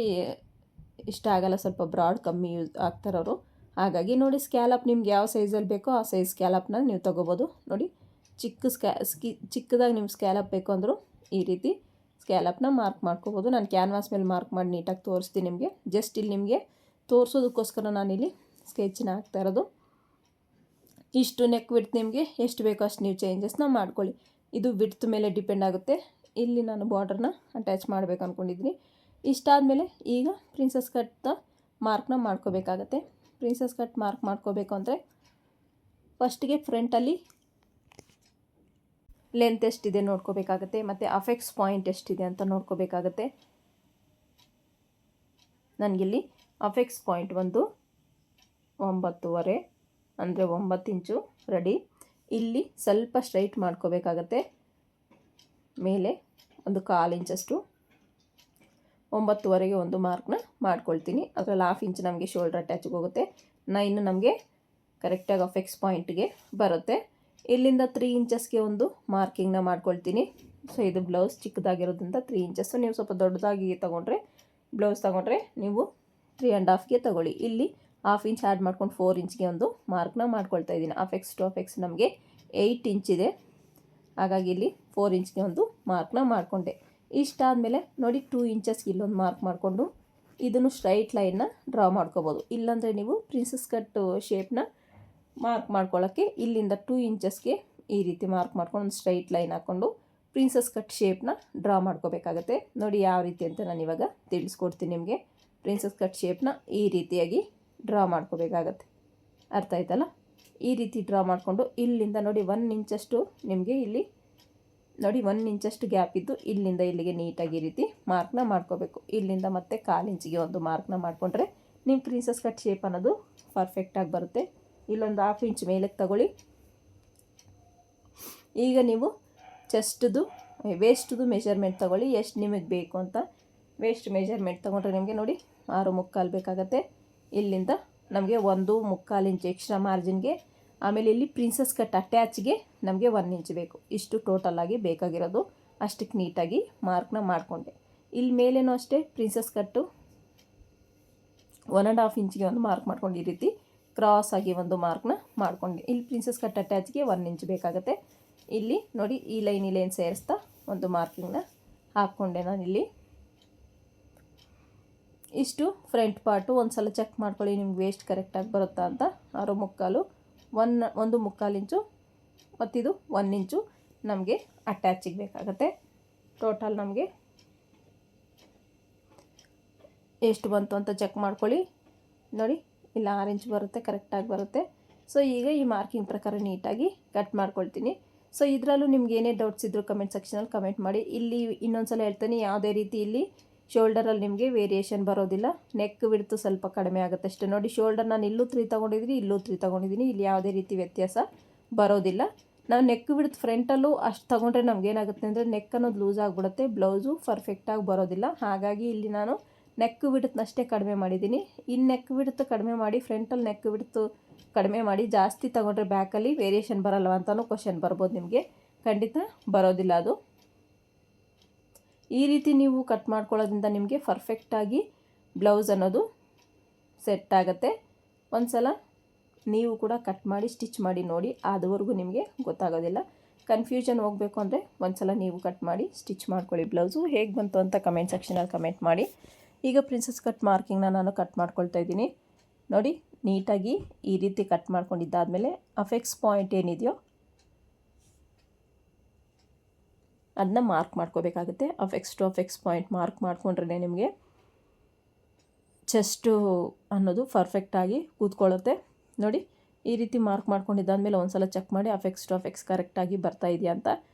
ಇಷ್ಟ ಆಗಲ್ಲ, ಸ್ವಲ್ಪ ಬ್ರಾಡ್ ಕಮ್ಮಿ ಯೂಸ್ ಆಗ್ತಾರವರು. ಹಾಗಾಗಿ ನೋಡಿ ಸ್ಕ್ಯಾಲಪ್ ನಿಮ್ಗೆ ಯಾವ ಸೈಜಲ್ಲಿ ಬೇಕೋ ಆ ಸೈಜ್ ಸ್ಕ್ಯಾಲಪ್ನ ನೀವು ತೊಗೋಬೋದು. ನೋಡಿ ಚಿಕ್ಕದಾಗಿ ನಿಮ್ಮ ಸ್ಕ್ಯಾಲಪ್ ಬೇಕು ಅಂದರೂ ಈ ರೀತಿ ಸ್ಕ್ಯಾಲಪ್ನ ಮಾರ್ಕ್ ಮಾಡ್ಕೋಬೋದು. ನಾನು ಕ್ಯಾನ್ವಾಸ್ ಮೇಲೆ ಮಾರ್ಕ್ ಮಾಡಿ ನೀಟಾಗಿ ತೋರಿಸ್ತೀನಿ ನಿಮಗೆ. ಜಸ್ಟ್ ಇಲ್ಲಿ ನಿಮಗೆ ತೋರಿಸೋದಕ್ಕೋಸ್ಕರ ನಾನಿಲ್ಲಿ ಸ್ಕೆಚ್ನ ಹಾಕ್ತಾ ಇರೋದು. ಇಷ್ಟು ನೆಕ್ ವಿಡ್ತ್ ನಿಮಗೆ ಎಷ್ಟು ಬೇಕೋ ಅಷ್ಟು ನೀವು ಚೇಂಜಸ್ನ ಮಾಡ್ಕೊಳ್ಳಿ. ಇದು ವಿಡ್ತ್ ಮೇಲೆ ಡಿಪೆಂಡ್ ಆಗುತ್ತೆ. ಇಲ್ಲಿ ನಾನು ಬಾರ್ಡರ್ನ ಅಟ್ಯಾಚ್ ಮಾಡಬೇಕು ಅಂದ್ಕೊಂಡಿದ್ದೀನಿ. ಇಷ್ಟಾದಮೇಲೆ ಈಗ ಪ್ರಿನ್ಸಸ್ ಕಟ್ನ ಮಾರ್ಕ್ನ ಮಾಡ್ಕೋಬೇಕಾಗತ್ತೆ. ಪ್ರಿನ್ಸಸ್ ಕಟ್ ಮಾರ್ಕ್ ಮಾಡ್ಕೋಬೇಕು ಅಂದರೆ ಫಸ್ಟಿಗೆ ಫ್ರಂಟಲ್ಲಿ ಲೆಂತ್ ಎಷ್ಟಿದೆ ನೋಡ್ಕೋಬೇಕಾಗತ್ತೆ, ಮತ್ತು ಅಫೆಕ್ಸ್ ಪಾಯಿಂಟ್ ಎಷ್ಟಿದೆ ಅಂತ ನೋಡ್ಕೋಬೇಕಾಗತ್ತೆ. ನನಗಿಲ್ಲಿ ಅಫೆಕ್ಸ್ ಪಾಯಿಂಟ್ ಒಂದು 9.5 ಅಂದರೆ 9 ಇಂಚು ರೆಡಿ. ಇಲ್ಲಿ ಸ್ವಲ್ಪ ಸ್ಟ್ರೈಟ್ ಮಾಡ್ಕೋಬೇಕಾಗತ್ತೆ. ಮೇಲೆ ಒಂದು 1/4 ಇಂಚಷ್ಟು 9.5ಗೆ ಒಂದು ಮಾರ್ಕ್ನ ಮಾಡ್ಕೊಳ್ತೀನಿ. ಅದರಲ್ಲಿ 1/2 ಇಂಚ್ ನಮಗೆ ಶೋಲ್ಡರ್ ಅಟ್ಯಾಚ್ಗೆ ಹೋಗುತ್ತೆ. 9 ನಮಗೆ ಕರೆಕ್ಟಾಗಿ ಅಫೆಕ್ಸ್ ಪಾಯಿಂಟ್ಗೆ ಬರುತ್ತೆ. ಇಲ್ಲಿಂದ 3 ಇಂಚಸ್ಗೆ ಒಂದು ಮಾರ್ಕಿಂಗ್ನ ಮಾಡ್ಕೊಳ್ತೀನಿ. ಸೊ ಇದು ಬ್ಲೌಸ್ ಚಿಕ್ಕದಾಗಿರೋದ್ರಿಂದ 3 ಇಂಚಸ್ಸು. ನೀವು ಸ್ವಲ್ಪ ದೊಡ್ಡದಾಗಿ ಬ್ಲೌಸ್ ತೊಗೊಂಡ್ರೆ ನೀವು 3.5ಗೆ ತೊಗೊಳ್ಳಿ. ಇಲ್ಲಿ 1/2 ಇಂಚ್ ಆ್ಯಡ್ ಮಾಡ್ಕೊಂಡು 4 ಇಂಚ್ಗೆ ಒಂದು ಮಾರ್ಕ್ನ ಮಾಡ್ಕೊಳ್ತಾ ಇದ್ದೀನಿ. ಅಫೆಕ್ಸ್ ಟು ಅಫೆಕ್ಸ್ ನಮಗೆ 8 ಇಂಚ್ ಇದೆ, ಹಾಗಾಗಿ ಇಲ್ಲಿ 4 ಇಂಚ್ಗೆ ಒಂದು ಮಾರ್ಕ್ನ ಮಾಡಿಕೊಂಡೆ. ಇಷ್ಟಾದಮೇಲೆ ನೋಡಿ 2 ಇಂಚಸ್ಗೆ ಇಲ್ಲೊಂದು ಮಾರ್ಕ್ ಮಾಡಿಕೊಂಡು ಇದನ್ನು ಸ್ಟ್ರೈಟ್ ಲೈನ್ನ ಡ್ರಾ ಮಾಡ್ಕೋಬೋದು. ಇಲ್ಲಾಂದರೆ ನೀವು ಪ್ರಿನ್ಸಸ್ ಕಟ್ ಶೇಪ್ನ ಮಾರ್ಕ್ ಮಾಡ್ಕೊಳ್ಳೋಕ್ಕೆ ಇಲ್ಲಿಂದ 2 ಇಂಚಸ್ಗೆ ಈ ರೀತಿ ಮಾರ್ಕ್ ಮಾಡ್ಕೊಂಡು ಒಂದು ಸ್ಟ್ರೈಟ್ ಲೈನ್ ಹಾಕ್ಕೊಂಡು ಪ್ರಿನ್ಸಸ್ ಕಟ್ ಶೇಪ್ನ ಡ್ರಾ ಮಾಡ್ಕೋಬೇಕಾಗತ್ತೆ. ನೋಡಿ ಯಾವ ರೀತಿ ಅಂತ ನಾನು ಇವಾಗ ತಿಳಿಸ್ಕೊಡ್ತೀನಿ ನಿಮಗೆ. ಪ್ರಿನ್ಸಸ್ ಕಟ್ ಶೇಪ್ನ ಈ ರೀತಿಯಾಗಿ ಡ್ರಾ ಮಾಡ್ಕೋಬೇಕಾಗತ್ತೆ. ಅರ್ಥ ಆಯ್ತಲ್ಲ? ಈ ರೀತಿ ಡ್ರಾ ಮಾಡಿಕೊಂಡು ಇಲ್ಲಿಂದ ನೋಡಿ 1 ಇಂಚಷ್ಟು ನಿಮಗೆ ಇಲ್ಲಿ ನೋಡಿ 1 ಇಂಚಷ್ಟು ಗ್ಯಾಪ್ ಇದ್ದು ಇಲ್ಲಿಂದ ಇಲ್ಲಿಗೆ ನೀಟಾಗಿ ಈ ರೀತಿ ಮಾರ್ಕ್ನ ಮಾಡ್ಕೋಬೇಕು. ಇಲ್ಲಿಂದ ಮತ್ತೆ 1/4 ಇಂಚಿಗೆ ಒಂದು ಮಾರ್ಕ್ನ ಮಾಡಿಕೊಂಡ್ರೆ ನಿಮ್ಮ ಪ್ರಿನ್ಸಸ್ ಕಟ್ ಶೇಪ್ ಅನ್ನೋದು ಪರ್ಫೆಕ್ಟಾಗಿ ಬರುತ್ತೆ. ಇಲ್ಲೊಂದು 1/2 ಇಂಚ್ ಮೇಲಕ್ಕೆ ತಗೊಳ್ಳಿ. ಈಗ ನೀವು ವೇಸ್ಟ್ದು ಮೆಜರ್ಮೆಂಟ್ ತೊಗೊಳ್ಳಿ, ಎಷ್ಟು ನಿಮಗೆ ಬೇಕು ಅಂತ. ವೇಸ್ಟ್ ಮೆಜರ್ಮೆಂಟ್ ತೊಗೊಂಡ್ರೆ ನಿಮಗೆ ನೋಡಿ 6.25 ಬೇಕಾಗತ್ತೆ. ಇಲ್ಲಿಂದ ನಮಗೆ 1.25 ಇಂಚ್ ಎಕ್ಸ್ಟ್ರಾ ಮಾರ್ಜಿನ್ಗೆ, ಆಮೇಲೆ ಇಲ್ಲಿ ಪ್ರಿನ್ಸಸ್ ಕಟ್ ಅಟ್ಯಾಚ್ಗೆ ನಮಗೆ 1 ಇಂಚ್ ಬೇಕು. ಇಷ್ಟು ಟೋಟಲಾಗಿ ಬೇಕಾಗಿರೋದು. ಅಷ್ಟಕ್ಕೆ ನೀಟಾಗಿ ಮಾರ್ಕ್ನ ಮಾಡಿಕೊಂಡೆ. ಇಲ್ಲಿ ಮೇಲೇನೂ ಅಷ್ಟೇ ಪ್ರಿನ್ಸಸ್ ಕಟ್ಟು 1.5 ಇಂಚ್ಗೆ ಒಂದು ಮಾರ್ಕ್ ಮಾಡ್ಕೊಂಡು ಈ ರೀತಿ ಕ್ರಾಸ್ ಆಗಿ ಒಂದು ಮಾರ್ಕ್ನ ಮಾಡ್ಕೊಂಡೆ. ಇಲ್ಲಿ ಪ್ರಿನ್ಸಸ್ ಕಟ್ ಅಟ್ಯಾಚ್ಗೆ 1 ಇಂಚ್ ಬೇಕಾಗುತ್ತೆ. ಇಲ್ಲಿ ನೋಡಿ ಈ ಲೈನ್ ಸೇರಿಸ್ತಾ ಒಂದು ಮಾರ್ಕಿಂಗ್ನ ಹಾಕ್ಕೊಂಡೆ ನಾನಿಲ್ಲಿ. ಇಷ್ಟು ಫ್ರಂಟ್ ಪಾರ್ಟು. ಒಂದು ಸಲ ಚೆಕ್ ಮಾಡ್ಕೊಳ್ಳಿ ನಿಮ್ಗೆ ವೇಸ್ಟ್ ಕರೆಕ್ಟಾಗಿ ಬರುತ್ತಾ ಅಂತ. 6.25 1.25 ಇಂಚು ಮತ್ತಿದು 1 ಇಂಚು ನಮಗೆ ಅಟ್ಯಾಚಿಗೆ ಬೇಕಾಗುತ್ತೆ. ಟೋಟಲ್ ನಮಗೆ ಎಷ್ಟು ಬಂತು ಅಂತ ಚೆಕ್ ಮಾಡ್ಕೊಳ್ಳಿ. ನೋಡಿ ಇಲ್ಲಿ 6 ಇಂಚ್ ಬರುತ್ತೆ, ಕರೆಕ್ಟಾಗಿ ಬರುತ್ತೆ. ಸೊ ಈಗ ಈ ಮಾರ್ಕಿಂಗ್ ಪ್ರಕಾರ ನೀಟಾಗಿ ಕಟ್ ಮಾಡ್ಕೊಳ್ತೀನಿ. ಸೊ ಇದರಲ್ಲೂ ನಿಮ್ಗೆ ಏನೇ ಡೌಟ್ಸ್ ಇದ್ದರೂ ಕಮೆಂಟ್ ಸೆಕ್ಷನಲ್ಲಿ ಕಮೆಂಟ್ ಮಾಡಿ. ಇಲ್ಲಿ ಇನ್ನೊಂದು ಸಲ ಹೇಳ್ತೀನಿ, ಯಾವುದೇ ರೀತಿ ಇಲ್ಲಿ ಶೋಲ್ಡರಲ್ಲಿ ನಿಮಗೆ ವೇರಿಯೇಷನ್ ಬರೋದಿಲ್ಲ. ನೆಕ್ ವಿಡ್ತು ಸ್ವಲ್ಪ ಕಡಿಮೆ ಆಗುತ್ತೆ ಅಷ್ಟೇ. ನೋಡಿ ಶೋಲ್ಡರ್ ನಾನು ಇಲ್ಲೂ 3 ತೊಗೊಂಡಿದ್ದೀನಿ, ಇಲ್ಲೂ 3 ತೊಗೊಂಡಿದ್ದೀನಿ. ಇಲ್ಲಿ ಯಾವುದೇ ರೀತಿ ವ್ಯತ್ಯಾಸ ಬರೋದಿಲ್ಲ. ನಾವು ನೆಕ್ ವಿಡ್ತ್ ಫ್ರಂಟಲ್ಲೂ ಅಷ್ಟು ತೊಗೊಂಡ್ರೆ ನಮಗೇನಾಗುತ್ತೆ ಅಂದರೆ ನೆಕ್ ಅನ್ನೋದು ಲೂಸ್ ಆಗಿಬಿಡುತ್ತೆ, ಬ್ಲೌಸು ಪರ್ಫೆಕ್ಟಾಗಿ ಬರೋದಿಲ್ಲ. ಹಾಗಾಗಿ ಇಲ್ಲಿ ನಾನು ನೆಕ್ ವಿಡ್ತ್ನಷ್ಟೇ ಕಡಿಮೆ ಮಾಡಿದ್ದೀನಿ. ಇನ್ನು ನೆಕ್ ವಿಡ್ತ್ ಕಡಿಮೆ ಮಾಡಿ ಫ್ರಂಟಲ್ಲಿ ನೆಕ್ ವಿಡ್ತು ಕಡಿಮೆ ಮಾಡಿ ಜಾಸ್ತಿ ತೊಗೊಂಡ್ರೆ ಬ್ಯಾಕಲ್ಲಿ ವೇರಿಯೇಷನ್ ಬರಲ್ವ ಅಂತಲೂ ಕ್ವಶನ್ ಬರ್ಬೋದು ನಿಮಗೆ. ಖಂಡಿತ ಬರೋದಿಲ್ಲ ಅದು. ಈ ರೀತಿ ನೀವು ಕಟ್ ಮಾಡ್ಕೊಳ್ಳೋದ್ರಿಂದ ನಿಮಗೆ ಪರ್ಫೆಕ್ಟಾಗಿ ಬ್ಲೌಸ್ ಅನ್ನೋದು ಸೆಟ್ ಆಗುತ್ತೆ. ಒಂದು ಸಲ ನೀವು ಕೂಡ ಕಟ್ ಮಾಡಿ ಸ್ಟಿಚ್ ಮಾಡಿ ನೋಡಿ, ಆದವರೆಗೂ ನಿಮಗೆ ಗೊತ್ತಾಗೋದಿಲ್ಲ. ಕನ್ಫ್ಯೂಷನ್ ಹೋಗಬೇಕು ಅಂದರೆ ಒಂದು ಸಲ ನೀವು ಕಟ್ ಮಾಡಿ ಸ್ಟಿಚ್ ಮಾಡ್ಕೊಳ್ಳಿ. ಬ್ಲೌಸು ಹೇಗೆ ಬಂತು ಅಂತ ಕಮೆಂಟ್ ಸೆಕ್ಷನಲ್ಲಿ ಕಮೆಂಟ್ ಮಾಡಿ. ಈಗ ಪ್ರಿನ್ಸಸ್ ಕಟ್ ಮಾರ್ಕಿಂಗ್ನ ನಾನು ಕಟ್ ಮಾಡ್ಕೊಳ್ತಾ ಇದ್ದೀನಿ. ನೋಡಿ ನೀಟಾಗಿ ಈ ರೀತಿ ಕಟ್ ಮಾಡ್ಕೊಂಡಿದ್ದಾದಮೇಲೆ ಅಫೆಕ್ಸ್ ಪಾಯಿಂಟ್ ಏನಿದೆಯೋ ಅದನ್ನ ಮಾರ್ಕ್ ಮಾಡ್ಕೋಬೇಕಾಗುತ್ತೆ. Apex to apex point mark ಮಾಡಿಕೊಂಡ್ರೆ ನಿಮಗೆ ಚೆಸ್ಟು ಅನ್ನೋದು ಪರ್ಫೆಕ್ಟಾಗಿ ಕೂತ್ಕೊಳ್ಳುತ್ತೆ. ನೋಡಿ ಈ ರೀತಿ ಮಾರ್ಕ್ ಮಾಡ್ಕೊಂಡಿದ್ದಾದಮೇಲೆ ಒಂದು ಸಲ ಚೆಕ್ ಮಾಡಿ ಅಫೆಕ್ಸ್ ಟು ಅಫೆಕ್ಸ್ ಕರೆಕ್ಟಾಗಿ ಬರ್ತಾ ಇದೆಯಾ ಅಂತ.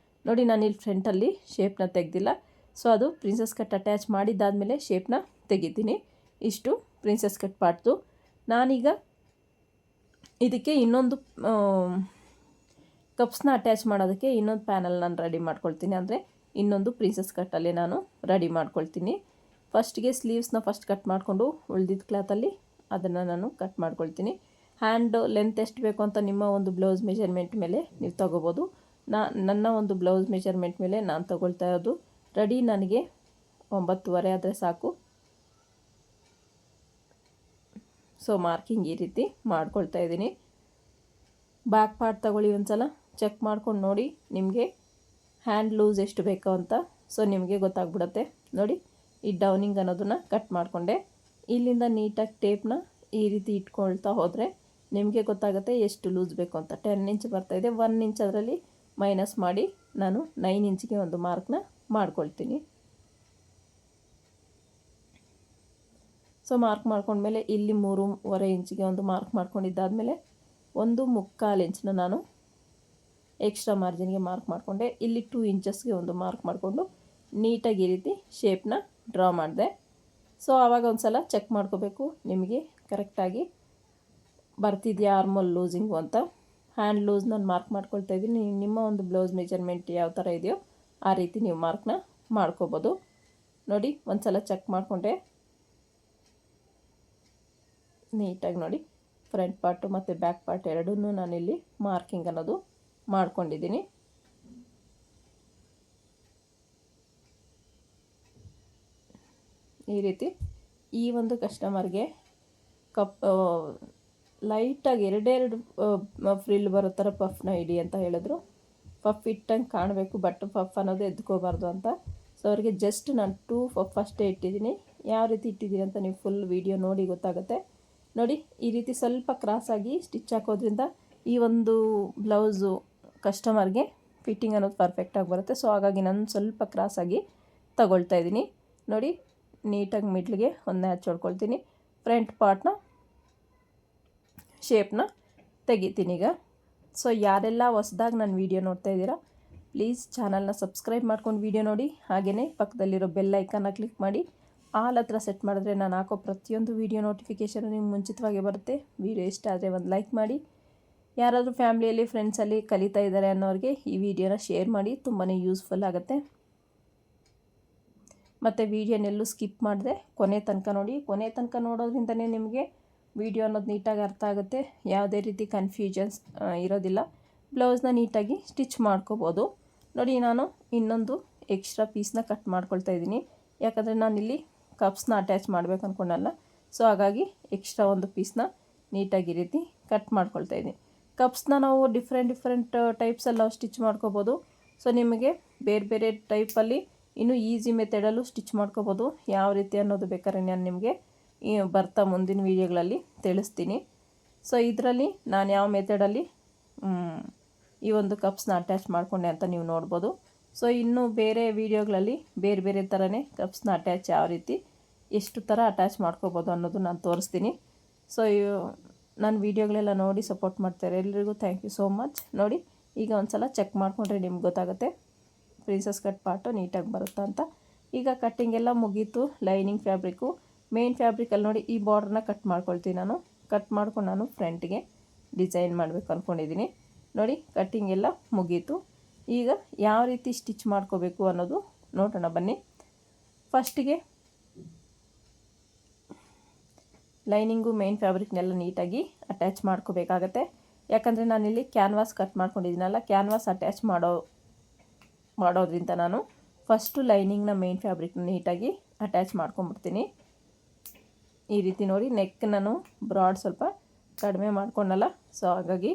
ನೋಡಿ ನಾನಿಲ್ಲಿ ಫ್ರಂಟಲ್ಲಿ ಶೇಪ್ನ ತೆಗೆದಿಲ್ಲ. ಸೊ ಅದು ಪ್ರಿನ್ಸಸ್ ಕಟ್ ಅಟ್ಯಾಚ್ ಮಾಡಿದ್ದಾದಮೇಲೆ ಶೇಪ್ನ ತೆಗಿತೀನಿ. ಇಷ್ಟು ಪ್ರಿನ್ಸಸ್ ಕಟ್ ಪಾರ್ಟ್ದು. ನಾನೀಗ ಇದಕ್ಕೆ ಇನ್ನೊಂದು ಕಪ್ಸ್ನ ಅಟ್ಯಾಚ್ ಮಾಡೋದಕ್ಕೆ ಇನ್ನೊಂದು ಪ್ಯಾನಲ್ ನಾನು ರೆಡಿ ಮಾಡ್ಕೊಳ್ತೀನಿ. ಅಂದರೆ ಇನ್ನೊಂದು ಪ್ರಿನ್ಸಸ್ ಕಟ್ಟಲ್ಲಿ ನಾನು ರೆಡಿ ಮಾಡ್ಕೊಳ್ತೀನಿ. ಫಸ್ಟಿಗೆ ಸ್ಲೀವ್ಸ್ನ ಫಸ್ಟ್ ಕಟ್ ಮಾಡಿಕೊಂಡು ಉಳಿದಿದ್ದ ಕ್ಲಾತಲ್ಲಿ ಅದನ್ನು ನಾನು ಕಟ್ ಮಾಡ್ಕೊಳ್ತೀನಿ. ಹ್ಯಾಂಡ್ ಲೆಂತ್ ಎಷ್ಟು ಬೇಕು ಅಂತ ನಿಮ್ಮ ಒಂದು ಬ್ಲೌಸ್ ಮೆಜರ್ಮೆಂಟ್ ಮೇಲೆ ನೀವು ತೊಗೋಬೋದು. ನನ್ನ ಒಂದು ಬ್ಲೌಸ್ ಮೆಜರ್ಮೆಂಟ್ ಮೇಲೆ ನಾನು ತೊಗೊಳ್ತಾ ಇರೋದು ರೆಡಿ ನನಗೆ 9.5 ಆದರೆ ಸಾಕು. ಸೊ ಮಾರ್ಕಿಂಗ್ ಈ ರೀತಿ ಮಾಡ್ಕೊಳ್ತಾ ಇದ್ದೀನಿ. ಬ್ಯಾಕ್ ಪಾರ್ಟ್ ತಗೊಳ್ಳಿ, ಒಂದು ಸಲ ಚೆಕ್ ಮಾಡ್ಕೊಂಡು ನೋಡಿ ನಿಮಗೆ ಹ್ಯಾಂಡ್ ಲೂಸ್ ಎಷ್ಟು ಬೇಕೋ ಅಂತ. ಸೊ ನಿಮಗೆ ಗೊತ್ತಾಗ್ಬಿಡುತ್ತೆ. ನೋಡಿ, ಈ ಡೌನಿಂಗ್ ಅನ್ನೋದನ್ನು ಕಟ್ ಮಾಡಿಕೊಂಡೆ. ಇಲ್ಲಿಂದ ನೀಟಾಗಿ ಟೇಪ್ನ ಈ ರೀತಿ ಇಟ್ಕೊಳ್ತಾ ಹೋದರೆ ನಿಮಗೆ ಗೊತ್ತಾಗುತ್ತೆ ಎಷ್ಟು ಲೂಸ್ ಬೇಕು ಅಂತ. 10 ಇಂಚ್ ಬರ್ತಾಯಿದೆ, 1 ಇಂಚ್ ಅದರಲ್ಲಿ ಮೈನಸ್ ಮಾಡಿ ನಾನು 9 ಇಂಚಿಗೆ ಒಂದು ಮಾರ್ಕ್ನ ಮಾಡ್ಕೊಳ್ತೀನಿ. ಸೊ ಮಾರ್ಕ್ ಮಾಡ್ಕೊಂಡ್ಮೇಲೆ ಇಲ್ಲಿ 3.25 ಇಂಚಿಗೆ ಒಂದು ಮಾರ್ಕ್ ಮಾಡ್ಕೊಂಡಿದ್ದಾದಮೇಲೆ 1.25 ಇಂಚನ್ನ ನಾನು ಎಕ್ಸ್ಟ್ರಾ ಮಾರ್ಜಿನ್ಗೆ ಮಾರ್ಕ್ ಮಾಡಿಕೊಂಡೆ. ಇಲ್ಲಿ 2 ಇಂಚಸ್ಗೆ ಒಂದು ಮಾರ್ಕ್ ಮಾಡಿಕೊಂಡು ನೀಟಾಗಿ ಈ ರೀತಿ ಶೇಪ್ನ ಡ್ರಾ ಮಾಡಿದೆ. ಸೊ ಆವಾಗ ಒಂದು ಸಲ ಚೆಕ್ ಮಾಡ್ಕೋಬೇಕು ನಿಮಗೆ ಕರೆಕ್ಟಾಗಿ ಬರ್ತಿದೆಯಾ ಆರ್ಮೋಲ್ ಲೂಸಿಂಗು ಅಂತ. ಹ್ಯಾಂಡ್ ಲೂಸ್ ನಾನು ಮಾರ್ಕ್ ಮಾಡ್ಕೊಳ್ತಾ ಇದ್ದೀನಿ. ನಿಮ್ಮ ಒಂದು ಬ್ಲೌಸ್ ಮೆಜರ್ಮೆಂಟ್ ಯಾವ ಥರ ಇದೆಯೋ ಆ ರೀತಿ ನೀವು ಮಾರ್ಕ್ನ ಮಾಡ್ಕೋಬೋದು. ನೋಡಿ, ಒಂದು ಸಲ ಚೆಕ್ ಮಾಡಿಕೊಂಡೆ ನೀಟಾಗಿ. ನೋಡಿ, ಫ್ರಂಟ್ ಪಾರ್ಟು ಮತ್ತು ಬ್ಯಾಕ್ ಪಾರ್ಟ್ ಎರಡನ್ನೂ ನಾನಿಲ್ಲಿ ಮಾರ್ಕಿಂಗ್ ಅನ್ನೋದು ಮಾಡ್ಕೊಂಡಿದ್ದೀನಿ. ಈ ರೀತಿ ಈ ಒಂದು ಕಸ್ಟಮರ್ಗೆ ಲೈಟಾಗಿ ಎರಡೆರಡು ಫ್ರಿಲ್ ಬರೋ ಥರ ಪಫ್ನ ಇಡಿ ಅಂತ ಹೇಳಿದ್ರು. ಪಫ್ ಇಟ್ಟಂಗೆ ಕಾಣಬೇಕು, ಬಟ್ ಪಫ್ ಅನ್ನೋದು ಎದ್ಕೋಬಾರ್ದು ಅಂತ. ಸೊ ಅವ್ರಿಗೆ ಜಸ್ಟ್ ನಾನು 2 ಪಫ್ ಅಷ್ಟೇ ಇಟ್ಟಿದ್ದೀನಿ. ಯಾವ ರೀತಿ ಇಟ್ಟಿದ್ದೀನಿ ಅಂತ ನೀವು ಫುಲ್ ವಿಡಿಯೋ ನೋಡಿ ಗೊತ್ತಾಗುತ್ತೆ. ನೋಡಿ, ಈ ರೀತಿ ಸ್ವಲ್ಪ ಕ್ರಾಸಾಗಿ ಸ್ಟಿಚ್ ಹಾಕೋದ್ರಿಂದ ಈ ಒಂದು ಬ್ಲೌಸು ಕಸ್ಟಮರ್ಗೆ ಫಿಟ್ಟಿಂಗ್ ಅನ್ನೋದು ಪರ್ಫೆಕ್ಟಾಗಿ ಬರುತ್ತೆ. ಸೊ ಹಾಗಾಗಿ ನಾನು ಸ್ವಲ್ಪ ಕ್ರಾಸಾಗಿ ತಗೊಳ್ತಾ ಇದ್ದೀನಿ. ನೋಡಿ, ನೀಟಾಗಿ ಮಿಡ್ಲಿಗೆ ಒಂದು ನ್ಯಾಚ್ ಹೊಡ್ಕೊಳ್ತೀನಿ. ಫ್ರಂಟ್ ಪಾರ್ಟ್ನ ಶೇಪ್ನ ತೆಗಿತೀನಿ ಈಗ. ಸೊ ಯಾರೆಲ್ಲ ಹೊಸ್ದಾಗಿ ನಾನು ವೀಡಿಯೋ ನೋಡ್ತಾ ಇದ್ದೀರಾ, ಪ್ಲೀಸ್ ಚಾನಲ್ನ ಸಬ್ಸ್ಕ್ರೈಬ್ ಮಾಡ್ಕೊಂಡು ವೀಡಿಯೋ ನೋಡಿ. ಹಾಗೆಯೇ ಪಕ್ಕದಲ್ಲಿರೋ ಬೆಲ್ ಐಕನ್ನ ಕ್ಲಿಕ್ ಮಾಡಿ ಆಲ್ ಹತ್ರ ಸೆಟ್ ಮಾಡಿದ್ರೆ ನಾನು ಹಾಕೋ ಪ್ರತಿಯೊಂದು ವೀಡಿಯೋ ನೋಟಿಫಿಕೇಷನ್ ನಿಮ್ಗೆ ಮುಂಚಿತವಾಗಿ ಬರುತ್ತೆ. ವೀಡಿಯೋ ಇಷ್ಟ ಆದರೆ ಒಂದು ಲೈಕ್ ಮಾಡಿ. ಯಾರಾದರೂ ಫ್ಯಾಮ್ಲಿಯಲ್ಲಿ ಫ್ರೆಂಡ್ಸಲ್ಲಿ ಕಲಿತಾ ಇದ್ದಾರೆ ಅನ್ನೋರಿಗೆ ಈ ವಿಡಿಯೋನ ಶೇರ್ ಮಾಡಿ, ತುಂಬಾ ಯೂಸ್ಫುಲ್ ಆಗುತ್ತೆ. ಮತ್ತು ವೀಡಿಯೋನೆಲ್ಲೂ ಸ್ಕಿಪ್ ಮಾಡಿದೆ ಕೊನೆ ತನಕ ನೋಡಿ. ಕೊನೆ ತನಕ ನೋಡೋದ್ರಿಂದನೇ ನಿಮಗೆ ವಿಡಿಯೋ ಅನ್ನೋದು ನೀಟಾಗಿ ಅರ್ಥ ಆಗುತ್ತೆ. ಯಾವುದೇ ರೀತಿ ಕನ್ಫ್ಯೂಷನ್ಸ್ ಇರೋದಿಲ್ಲ. ಬ್ಲೌಸ್ನ ನೀಟಾಗಿ ಸ್ಟಿಚ್ ಮಾಡ್ಕೋಬೋದು. ನೋಡಿ, ನಾನು ಇನ್ನೊಂದು ಎಕ್ಸ್ಟ್ರಾ ಪೀಸ್ನ ಕಟ್ ಮಾಡ್ಕೊಳ್ತಾ ಇದ್ದೀನಿ. ಯಾಕಂದರೆ ನಾನಿಲ್ಲಿ ಕಪ್ಸ್ನ ಅಟ್ಯಾಚ್ ಮಾಡಬೇಕು ಅಂದ್ಕೊಂಡಲ್ಲ. ಸೊ ಹಾಗಾಗಿ ಎಕ್ಸ್ಟ್ರಾ ಒಂದು ಪೀಸ್ನ ನೀಟಾಗಿ ಈ ರೀತಿ ಕಟ್ ಮಾಡ್ಕೊಳ್ತಾ ಇದ್ದೀನಿ. ಕಪ್ಸ್ನ ನಾವು ಡಿಫ್ರೆಂಟ್ ಟೈಪ್ಸಲ್ಲಿ ನಾವು ಸ್ಟಿಚ್ ಮಾಡ್ಕೋಬೋದು. ಸೊ ನಿಮಗೆ ಬೇರೆ ಬೇರೆ ಟೈಪಲ್ಲಿ ಇನ್ನೂ ಈಸಿ ಮೆಥಡಲ್ಲೂ ಸ್ಟಿಚ್ ಮಾಡ್ಕೋಬೋದು. ಯಾವ ರೀತಿ ಅನ್ನೋದು ಬೇಕಾದ್ರೆ ನಾನು ನಿಮಗೆ ಬರ್ತಾ ಮುಂದಿನ ವೀಡಿಯೋಗಳಲ್ಲಿ ತಿಳಿಸ್ತೀನಿ. ಸೊ ಇದರಲ್ಲಿ ನಾನು ಯಾವ ಮೆಥಡಲ್ಲಿ ಈ ಒಂದು ಕಪ್ಸ್ನ ಅಟ್ಯಾಚ್ ಮಾಡಿಕೊಂಡೆ ಅಂತ ನೀವು ನೋಡ್ಬೋದು. ಸೊ ಇನ್ನೂ ಬೇರೆ ವೀಡಿಯೋಗಳಲ್ಲಿ ಬೇರೆ ಬೇರೆ ಥರನೇ ಕಪ್ಸ್ನ ಅಟ್ಯಾಚ್ ಯಾವ ರೀತಿ ಎಷ್ಟು ಥರ ಅಟ್ಯಾಚ್ ಮಾಡ್ಕೋಬೋದು ಅನ್ನೋದು ನಾನು ತೋರಿಸ್ತೀನಿ. ಸೊ ನನ್ನ ವೀಡಿಯೋಗಳೆಲ್ಲ ನೋಡಿ ಸಪೋರ್ಟ್ ಮಾಡ್ತಾರೆ. ಎಲ್ಲರಿಗೂ ಥ್ಯಾಂಕ್ ಯು ಸೋ ಮಚ್. ನೋಡಿ, ಈಗ ಒಂದು ಸಲ ಚೆಕ್ ಮಾಡಿಕೊಂಡ್ರೆ ನಿಮ್ಗೆ ಗೊತ್ತಾಗುತ್ತೆ ಪ್ರಿನ್ಸಸ್ ಕಟ್ ಪಾರ್ಟು ನೀಟಾಗಿ ಬರುತ್ತಾ ಅಂತ. ಈಗ ಕಟ್ಟಿಂಗ್ ಎಲ್ಲ ಮುಗೀತು. ಲೈನಿಂಗ್ ಫ್ಯಾಬ್ರಿಕ್ಕು ಮೇನ್ ಫ್ಯಾಬ್ರಿಕಲ್ಲಿ ನೋಡಿ ಈ ಬಾರ್ಡ್ರನ್ನ ಕಟ್ ಮಾಡ್ಕೊಳ್ತೀನಿ. ನಾನು ಕಟ್ ಮಾಡ್ಕೊಂಡು ನಾನು ಫ್ರಂಟಿಗೆ ಡಿಸೈನ್ ಮಾಡಬೇಕು ಅಂದ್ಕೊಂಡಿದ್ದೀನಿ. ನೋಡಿ, ಕಟ್ಟಿಂಗ್ ಎಲ್ಲ ಮುಗೀತು. ಈಗ ಯಾವ ರೀತಿ ಸ್ಟಿಚ್ ಮಾಡ್ಕೋಬೇಕು ಅನ್ನೋದು ನೋಡೋಣ ಬನ್ನಿ. ಫಸ್ಟಿಗೆ ಲೈನಿಂಗು ಮೇನ್ ಫ್ಯಾಬ್ರಿಕ್ನೆಲ್ಲ ನೀಟಾಗಿ ಅಟ್ಯಾಚ್ ಮಾಡ್ಕೋಬೇಕಾಗತ್ತೆ. ಯಾಕಂದರೆ ನಾನಿಲ್ಲಿ ಕ್ಯಾನ್ವಾಸ್ ಕಟ್ ಮಾಡ್ಕೊಂಡಿದ್ದೀನಲ್ಲ, ಕ್ಯಾನ್ವಾಸ್ ಅಟ್ಯಾಚ್ ಮಾಡೋದ್ರಿಂದ ನಾನು ಫಸ್ಟು ಲೈನಿಂಗ್ನ ಮೇನ್ ಫ್ಯಾಬ್ರಿಕ್ನ ನೀಟಾಗಿ ಅಟ್ಯಾಚ್ ಮಾಡ್ಕೊಂಬಿಡ್ತೀನಿ. ಈ ರೀತಿ ನೋಡಿ, ನೆಕ್ ನಾನು ಬ್ರಾಡ್ ಸ್ವಲ್ಪ ಕಡಿಮೆ ಮಾಡ್ಕೊಂಡಲ್ಲ. ಸೊ ಹಾಗಾಗಿ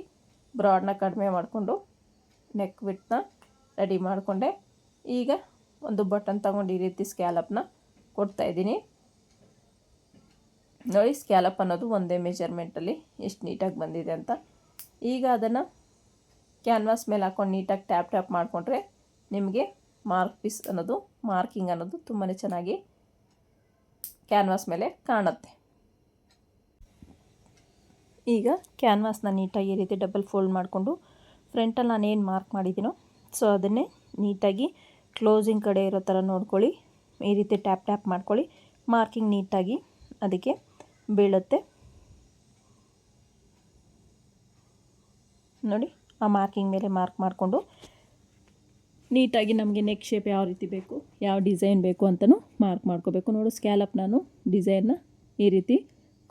ಬ್ರಾಡ್ನ ಕಡಿಮೆ ಮಾಡಿಕೊಂಡು ನೆಕ್ ವಿಡ್ತ್ನ ರೆಡಿ ಮಾಡಿಕೊಂಡೆ. ಈಗ ಒಂದು ಬಟನ್ ತಗೊಂಡು ಈ ರೀತಿ ಸ್ಕ್ಯಾಲಪ್ನ ಕೊಡ್ತಾಯಿದ್ದೀನಿ. ನೋಡಿ, ಸ್ಕ್ಯಾಲಪ್ ಅನ್ನೋದು ಒಂದೇ ಮೆಜರ್ಮೆಂಟಲ್ಲಿ ಎಷ್ಟು ನೀಟಾಗಿ ಬಂದಿದೆ ಅಂತ. ಈಗ ಅದನ್ನು ಕ್ಯಾನ್ವಾಸ್ ಮೇಲೆ ಹಾಕ್ಕೊಂಡು ನೀಟಾಗಿ ಟ್ಯಾಪ್ ಮಾಡಿಕೊಂಡ್ರೆ ನಿಮಗೆ ಮಾರ್ಕಿಂಗ್ ಅನ್ನೋದು ತುಂಬಾ ಚೆನ್ನಾಗಿ ಕ್ಯಾನ್ವಾಸ್ ಮೇಲೆ ಕಾಣುತ್ತೆ. ಈಗ ಕ್ಯಾನ್ವಾಸ್ನ ನೀಟಾಗಿ ಈ ರೀತಿ ಡಬಲ್ ಫೋಲ್ಡ್ ಮಾಡಿಕೊಂಡು ಫ್ರಂಟಲ್ಲಿ ನಾನೇನು ಮಾರ್ಕ್ ಮಾಡಿದ್ದೀನೋ ಸೊ ಅದನ್ನೇ ನೀಟಾಗಿ ಕ್ಲೋಸಿಂಗ್ ಕಡೆ ಇರೋ ಥರ ನೋಡ್ಕೊಳ್ಳಿ. ಈ ರೀತಿ ಟ್ಯಾಪ್ ಮಾಡ್ಕೊಳ್ಳಿ. ಮಾರ್ಕಿಂಗ್ ನೀಟಾಗಿ ಅದಕ್ಕೆ ಬೀಳುತ್ತೆ. ನೋಡಿ, ಆ ಮಾರ್ಕಿಂಗ್ ಮೇಲೆ ಮಾರ್ಕ್ ಮಾಡಿಕೊಂಡು ನೀಟಾಗಿ ನಮಗೆ ನೆಕ್ ಶೇಪ್ ಯಾವ ರೀತಿ ಬೇಕು, ಯಾವ ಡಿಸೈನ್ ಬೇಕು ಅಂತಲೂ ಮಾರ್ಕ್ ಮಾಡ್ಕೋಬೇಕು. ನೋಡು, ಸ್ಕ್ಯಾಲಪ್ ನಾನು ಡಿಸೈನ್ನ ಈ ರೀತಿ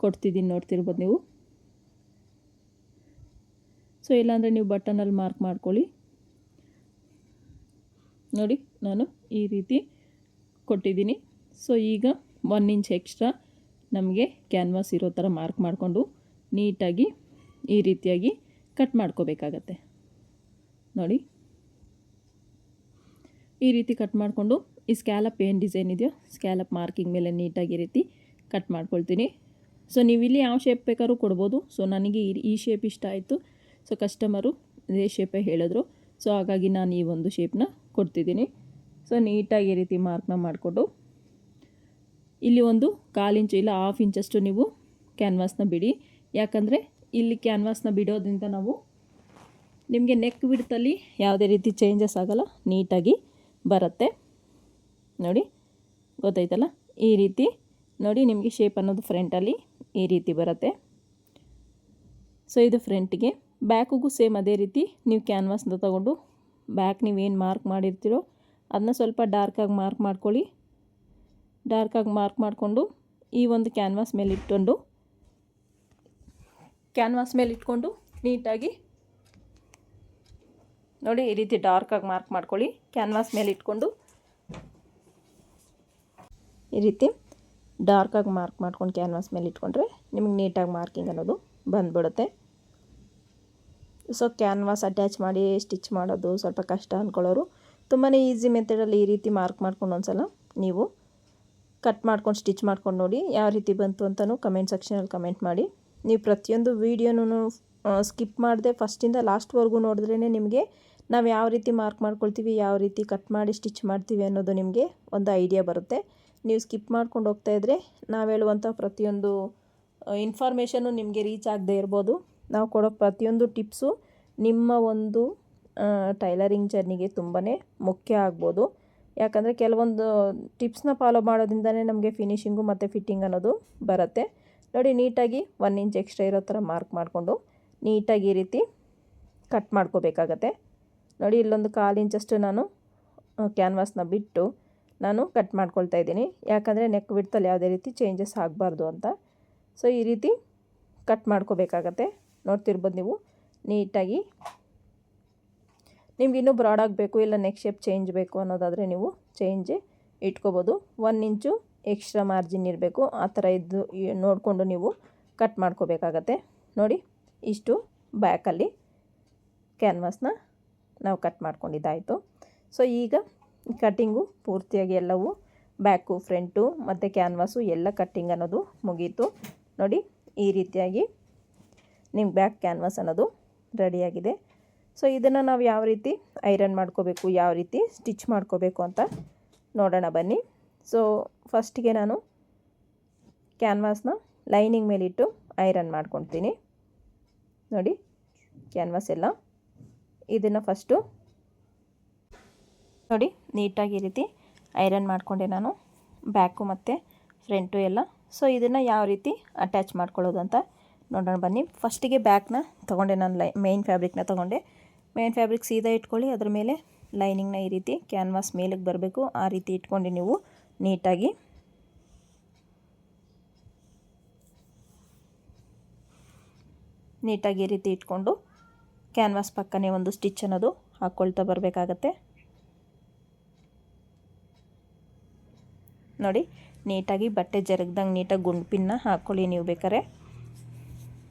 ಕೊಡ್ತಿದ್ದೀನಿ, ನೋಡ್ತಿರ್ಬೋದು ನೀವು. ಸೊ ಇಲ್ಲಾಂದರೆ ನೀವು ಬಟನಲ್ಲಿ ಮಾರ್ಕ್ ಮಾಡ್ಕೊಳ್ಳಿ. ನೋಡಿ, ನಾನು ಈ ರೀತಿ ಕೊಟ್ಟಿದ್ದೀನಿ. ಸೊ ಈಗ 1 ಇಂಚ್ ಎಕ್ಸ್ಟ್ರಾ ನಮಗೆ ಕ್ಯಾನ್ವಾಸ್ ಇರೋ ಥರ ಮಾರ್ಕ್ ಮಾಡಿಕೊಂಡು ನೀಟಾಗಿ ಈ ರೀತಿಯಾಗಿ ಕಟ್ ಮಾಡ್ಕೋಬೇಕಾಗತ್ತೆ. ನೋಡಿ, ಈ ರೀತಿ ಕಟ್ ಮಾಡಿಕೊಂಡು ಈ ಸ್ಕ್ಯಾಲಪ್ ಏನು ಡಿಸೈನ್ ಇದೆಯೋ ಸ್ಕ್ಯಾಲಪ್ ಮಾರ್ಕಿಂಗ್ ಮೇಲೆ ನೀಟಾಗಿ ಈ ರೀತಿ ಕಟ್ ಮಾಡ್ಕೊಳ್ತೀನಿ. ಸೊ ನೀವು ಇಲ್ಲಿ ಯಾವ ಶೇಪ್ ಬೇಕಾದ್ರೂ ಕೊಡ್ಬೋದು. ಸೊ ನನಗೆ ಈ ಶೇಪ್ ಇಷ್ಟ ಆಯಿತು. ಸೊ ಕಸ್ಟಮರು ಇದೇ ಶೇಪೇ ಹೇಳಿದ್ರು. ಸೊ ಹಾಗಾಗಿ ನಾನು ಈ ಒಂದು ಶೇಪ್ನ ಕೊಡ್ತಿದ್ದೀನಿ. ಸೊ ನೀಟಾಗಿ ಈ ರೀತಿ ಮಾರ್ಕ್ನ ಮಾಡಿಕೊಂಡು ಇಲ್ಲಿ ಒಂದು 1/4 ಇಂಚು ಇಲ್ಲ 1/2 ಇಂಚಷ್ಟು ನೀವು ಕ್ಯಾನ್ವಾಸ್ನ ಬಿಡಿ. ಯಾಕಂದರೆ ಇಲ್ಲಿ ಕ್ಯಾನ್ವಾಸ್ನ ಬಿಡೋದ್ರಿಂದ ನಾವು ನಿಮಗೆ ನೆಕ್ ವಿಡ್ತಲ್ಲಿ ಯಾವುದೇ ರೀತಿ ಚೇಂಜಸ್ ಆಗೋಲ್ಲ, ನೀಟಾಗಿ ಬರುತ್ತೆ. ನೋಡಿ, ಗೊತ್ತಾಯ್ತಲ್ಲ? ಈ ರೀತಿ ನೋಡಿ, ನಿಮಗೆ ಶೇಪ್ ಅನ್ನೋದು ಫ್ರಂಟಲ್ಲಿ ಈ ರೀತಿ ಬರುತ್ತೆ. ಸೊ ಇದು ಫ್ರಂಟಿಗೆ. ಬ್ಯಾಕಿಗೂ ಸೇಮ್ ಅದೇ ರೀತಿ ನೀವು ಕ್ಯಾನ್ವಾಸ್ನ ತೊಗೊಂಡು ಬ್ಯಾಕ್ ನೀವೇನು ಮಾರ್ಕ್ ಮಾಡಿರ್ತೀರೋ ಅದನ್ನ ಸ್ವಲ್ಪ ಡಾರ್ಕಾಗಿ ಮಾರ್ಕ್ ಮಾಡ್ಕೊಳ್ಳಿ. ಡಾರ್ಕಾಗಿ ಮಾರ್ಕ್ ಮಾಡಿಕೊಂಡು ಈ ಒಂದು ಕ್ಯಾನ್ವಾಸ್ ಮೇಲೆ ಇಟ್ಕೊಂಡು ನೀಟಾಗಿ ನೋಡಿ ಈ ರೀತಿ ಡಾರ್ಕಾಗಿ ಮಾರ್ಕ್ ಮಾಡ್ಕೊಳ್ಳಿ. ಕ್ಯಾನ್ವಾಸ್ ಮೇಲೆ ಇಟ್ಕೊಂಡು ಈ ರೀತಿ ಡಾರ್ಕಾಗಿ ಮಾರ್ಕ್ ಮಾಡ್ಕೊಂಡು ಕ್ಯಾನ್ವಾಸ್ ಮೇಲೆ ಇಟ್ಕೊಂಡ್ರೆ ನಿಮಗೆ ನೀಟಾಗಿ ಮಾರ್ಕಿಂಗ್ ಅನ್ನೋದು ಬಂದ್ಬಿಡುತ್ತೆ. ಸೊ ಕ್ಯಾನ್ವಾಸ್ ಅಟ್ಯಾಚ್ ಮಾಡಿ ಸ್ಟಿಚ್ ಮಾಡೋದು ಸ್ವಲ್ಪ ಕಷ್ಟ ಅಂದ್ಕೊಳ್ಳೋರು ತುಂಬಾ ಈಸಿ ಮೆಥಡಲ್ಲಿ ಈ ರೀತಿ ಮಾರ್ಕ್ ಮಾಡ್ಕೊಂಡು ಒಂದ್ಸಲ ನೀವು ಕಟ್ ಮಾಡ್ಕೊಂಡು ಸ್ಟಿಚ್ ಮಾಡ್ಕೊಂಡು ನೋಡಿ ಯಾವ ರೀತಿ ಬಂತು ಅಂತಲೂ ಕಮೆಂಟ್ ಸೆಕ್ಷನಲ್ಲಿ ಕಮೆಂಟ್ ಮಾಡಿ. ನೀವು ಪ್ರತಿಯೊಂದು ವೀಡಿಯೋನೂ ಸ್ಕಿಪ್ ಮಾಡದೆ ಫಸ್ಟಿಂದ ಲಾಸ್ಟ್ವರೆಗೂ ನೋಡಿದ್ರೇ ನಿಮಗೆ ನಾವು ಯಾವ ರೀತಿ ಮಾರ್ಕ್ ಮಾಡ್ಕೊಳ್ತೀವಿ, ಯಾವ ರೀತಿ ಕಟ್ ಮಾಡಿ ಸ್ಟಿಚ್ ಮಾಡ್ತೀವಿ ಅನ್ನೋದು ನಿಮಗೆ ಒಂದು ಐಡಿಯಾ ಬರುತ್ತೆ. ನೀವು ಸ್ಕಿಪ್ ಮಾಡ್ಕೊಂಡು ಹೋಗ್ತಾಯಿದ್ರೆ ನಾವು ಹೇಳುವಂಥ ಪ್ರತಿಯೊಂದು ಇನ್ಫಾರ್ಮೇಷನ್ನು ನಿಮಗೆ ರೀಚ್ ಆಗದೆ ಇರ್ಬೋದು. ನಾವು ಕೊಡೋ ಪ್ರತಿಯೊಂದು ಟಿಪ್ಸು ನಿಮ್ಮ ಒಂದು ಟೈಲರಿಂಗ್ ಜರ್ನಿಗೆ ತುಂಬಾ ಮುಖ್ಯ ಆಗ್ಬೋದು. ಯಾಕಂದರೆ ಕೆಲವೊಂದು ಟಿಪ್ಸ್ನ ಫಾಲೋ ಮಾಡೋದ್ರಿಂದನೇ ನಮಗೆ ಫಿನಿಶಿಂಗು ಮತ್ತು ಫಿಟ್ಟಿಂಗ್ ಅನ್ನೋದು ಬರುತ್ತೆ. ನೋಡಿ, ನೀಟಾಗಿ 1 ಇಂಚ್ ಎಕ್ಸ್ಟ್ರಾ ಇರೋ ಥರ ಮಾರ್ಕ್ ಮಾಡಿಕೊಂಡು ನೀಟಾಗಿ ಈ ರೀತಿ ಕಟ್ ಮಾಡ್ಕೋಬೇಕಾಗತ್ತೆ. ನೋಡಿ, ಇಲ್ಲೊಂದು 1/4 ಇಂಚಷ್ಟು ನಾನು ಕ್ಯಾನ್ವಾಸ್ನ ಬಿಟ್ಟು ನಾನು ಕಟ್ ಮಾಡ್ಕೊಳ್ತಾ ಇದ್ದೀನಿ. ಯಾಕಂದರೆ ನೆಕ್ ವಿಡ್ತಲ್ಲಿ ಯಾವುದೇ ರೀತಿ ಚೇಂಜಸ್ ಆಗಬಾರ್ದು ಅಂತ. ಸೊ ಈ ರೀತಿ ಕಟ್ ಮಾಡ್ಕೋಬೇಕಾಗತ್ತೆ. ನೋಡ್ತಿರ್ಬೋದು ನೀವು ನೀಟಾಗಿ. ನಿಮ್ಗೆ ಇನ್ನೂ ಬ್ರಾಡ್ ಆಗಬೇಕು ಇಲ್ಲ ನೆಕ್ ಶೇಪ್ ಚೇಂಜ್ ಬೇಕು ಅನ್ನೋದಾದರೆ ನೀವು ಚೇಂಜ್ ಇಟ್ಕೋಬೋದು. 1 ಇಂಚು ಎಕ್ಸ್ಟ್ರಾ ಮಾರ್ಜಿನ್ ಇರಬೇಕು. ಆ ಥರ ಇದ್ದು ನೋಡಿಕೊಂಡು ನೀವು ಕಟ್ ಮಾಡ್ಕೋಬೇಕಾಗತ್ತೆ. ನೋಡಿ, ಇಷ್ಟು ಬ್ಯಾಕಲ್ಲಿ ಕ್ಯಾನ್ವಾಸ್ನ ನಾವು ಕಟ್ ಮಾಡ್ಕೊಂಡಿದ್ದಾಯಿತು. ಸೊ ಈಗ ಕಟ್ಟಿಂಗು ಪೂರ್ತಿಯಾಗಿ ಎಲ್ಲವೂ ಬ್ಯಾಕು ಫ್ರಂಟು ಮತ್ತು ಕ್ಯಾನ್ವಾಸು ಎಲ್ಲ ಕಟ್ಟಿಂಗ್ ಅನ್ನೋದು ಮುಗೀತು. ನೋಡಿ, ಈ ರೀತಿಯಾಗಿ ನಿಮ್ಮ ಬ್ಯಾಕ್ ಕ್ಯಾನ್ವಾಸ್ ಅನ್ನೋದು ರೆಡಿಯಾಗಿದೆ. ಸೊ ಇದನ್ನು ನಾವು ಯಾವ ರೀತಿ ಐರನ್ ಮಾಡ್ಕೋಬೇಕು, ಯಾವ ರೀತಿ ಸ್ಟಿಚ್ ಮಾಡ್ಕೋಬೇಕು ಅಂತ ನೋಡೋಣ ಬನ್ನಿ. ಸೊ ಫಸ್ಟಿಗೆ ನಾನು ಕ್ಯಾನ್ವಾಸ್ನ ಲೈನಿಂಗ್ ಮೇಲಿಟ್ಟು ಐರನ್ ಮಾಡ್ಕೊಳ್ತೀನಿ. ನೋಡಿ, ಕ್ಯಾನ್ವಾಸ್ ಎಲ್ಲ ಇದನ್ನು ಫಸ್ಟು ನೋಡಿ ನೀಟಾಗಿ ಈ ರೀತಿ ಐರನ್ ಮಾಡಿಕೊಂಡೆ ನಾನು ಬ್ಯಾಕು ಮತ್ತು ಫ್ರಂಟು ಎಲ್ಲ. ಸೊ ಇದನ್ನು ಯಾವ ರೀತಿ ಅಟ್ಯಾಚ್ ಮಾಡ್ಕೊಳ್ಳೋದು ಅಂತ ನೋಡೋಣ ಬನ್ನಿ. ಫಸ್ಟಿಗೆ ಬ್ಯಾಕ್ನ ತೊಗೊಂಡೆ ನಾನು ಮೇನ್ ಫ್ಯಾಬ್ರಿಕ್ನ ತೊಗೊಂಡೆ. ಮೇನ್ ಫ್ಯಾಬ್ರಿಕ್ ಸೀದಾ ಇಟ್ಕೊಳ್ಳಿ. ಅದ್ರ ಮೇಲೆ ಲೈನಿಂಗ್ನ ಈ ರೀತಿ ಕ್ಯಾನ್ವಾಸ್ ಮೇಲಕ್ಕೆ ಬರಬೇಕು. ಆ ರೀತಿ ಇಟ್ಕೊಂಡು ನೀವು ನೀಟಾಗಿ ಈ ರೀತಿ ಇಟ್ಕೊಂಡು ಕ್ಯಾನ್ವಾಸ್ ಪಕ್ಕನೇ ಒಂದು ಸ್ಟಿಚ್ ಅನ್ನೋದು ಹಾಕ್ಕೊಳ್ತಾ ಬರಬೇಕಾಗತ್ತೆ. ನೋಡಿ, ನೀಟಾಗಿ ಬಟ್ಟೆ ಜರಗ್ದಂಗೆ ನೀಟಾಗಿ ಗುಂಡು ಪಿನ್ನ ಹಾಕ್ಕೊಳ್ಳಿ. ನೀವು ಬೇಕಾದ್ರೆ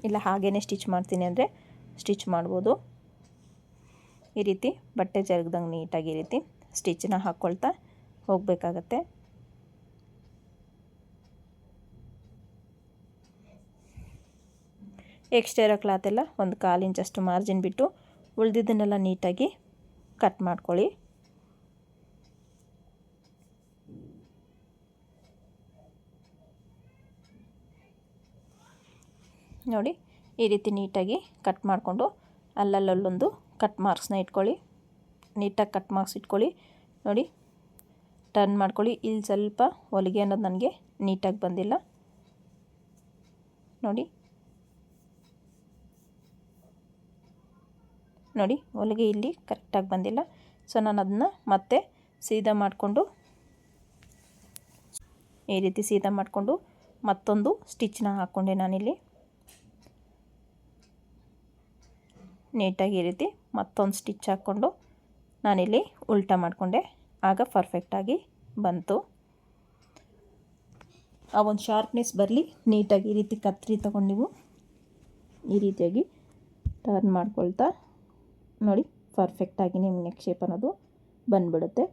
ಇಲ್ಲ ಹಾಗೇ ಸ್ಟಿಚ್ ಮಾಡ್ತೀನಿ ಅಂದರೆ ಸ್ಟಿಚ್ ಮಾಡ್ಬೋದು. ಈ ರೀತಿ ಬಟ್ಟೆ ಜರಗ್ದಂಗೆ ನೀಟಾಗಿ ಈ ರೀತಿ ಸ್ಟಿಚ್ಚನ್ನ ಹಾಕ್ಕೊಳ್ತಾ ಹೋಗಬೇಕಾಗತ್ತೆ. ಎಕ್ಸ್ಟ್ರಾ ಇರೋ ಕ್ಲಾತೆಲ್ಲ ಒಂದು 1/4 ಇಂಚಷ್ಟು ಮಾರ್ಜಿನ್ ಬಿಟ್ಟು ಉಳಿದಿದ್ದನ್ನೆಲ್ಲ ನೀಟಾಗಿ ಕಟ್ ಮಾಡ್ಕೊಳ್ಳಿ. ನೋಡಿ, ಈ ರೀತಿ ನೀಟಾಗಿ ಕಟ್ ಮಾಡಿಕೊಂಡು ಅಲ್ಲಲ್ಲೊಂದು ಕಟ್ ಮಾರ್ಕ್ಸ್ನ ಇಟ್ಕೊಳ್ಳಿ. ನೀಟಾಗಿ ಕಟ್ ಮಾರ್ಕ್ಸ್ ಇಟ್ಕೊಳ್ಳಿ. ನೋಡಿ, ಟರ್ನ್ ಮಾಡ್ಕೊಳ್ಳಿ. ಇಲ್ಲಿ ಸ್ವಲ್ಪ ಹೊಲಿಗೆ ಅನ್ನೋದು ನನಗೆ ನೀಟಾಗಿ ಬಂದಿಲ್ಲ. ನೋಡಿ ಹೊಲಿಗೆ ಇಲ್ಲಿ ಕರೆಕ್ಟಾಗಿ ಬಂದಿಲ್ಲ. ಸೊ ನಾನು ಅದನ್ನು ಮತ್ತೆ ಸೀದಾ ಮಾಡಿಕೊಂಡು ಈ ರೀತಿ ಸೀದಾ ಮಾಡಿಕೊಂಡು ಮತ್ತೊಂದು ಸ್ಟಿಚ್ನ ಹಾಕ್ಕೊಂಡೆ ನಾನಿಲ್ಲಿ. ನೀಟಾಗಿ ಈ ರೀತಿ ಮತ್ತೊಂದು ಸ್ಟಿಚ್ ಹಾಕ್ಕೊಂಡು ನಾನಿಲ್ಲಿ ಉಲ್ಟಾ ಮಾಡಿಕೊಂಡೆ. ಆಗ ಪರ್ಫೆಕ್ಟಾಗಿ ಬಂತು. ಆ ಒಂದು ಶಾರ್ಪ್ನೆಸ್ ಬರಲಿ ನೀಟಾಗಿ ಈ ರೀತಿ ಕತ್ತರಿ ತೊಗೊಂಡು ನೀವು ಈ ರೀತಿಯಾಗಿ ಟರ್ನ್ ಮಾಡ್ಕೊಳ್ತಾ ನೋಡಿ ಪರ್ಫೆಕ್ಟಾಗಿ ನಿಮ್ಮ ನೆಕ್ ಶೇಪ್ ಅನ್ನೋದು ಬಂದ್ಬಿಡುತ್ತೆ.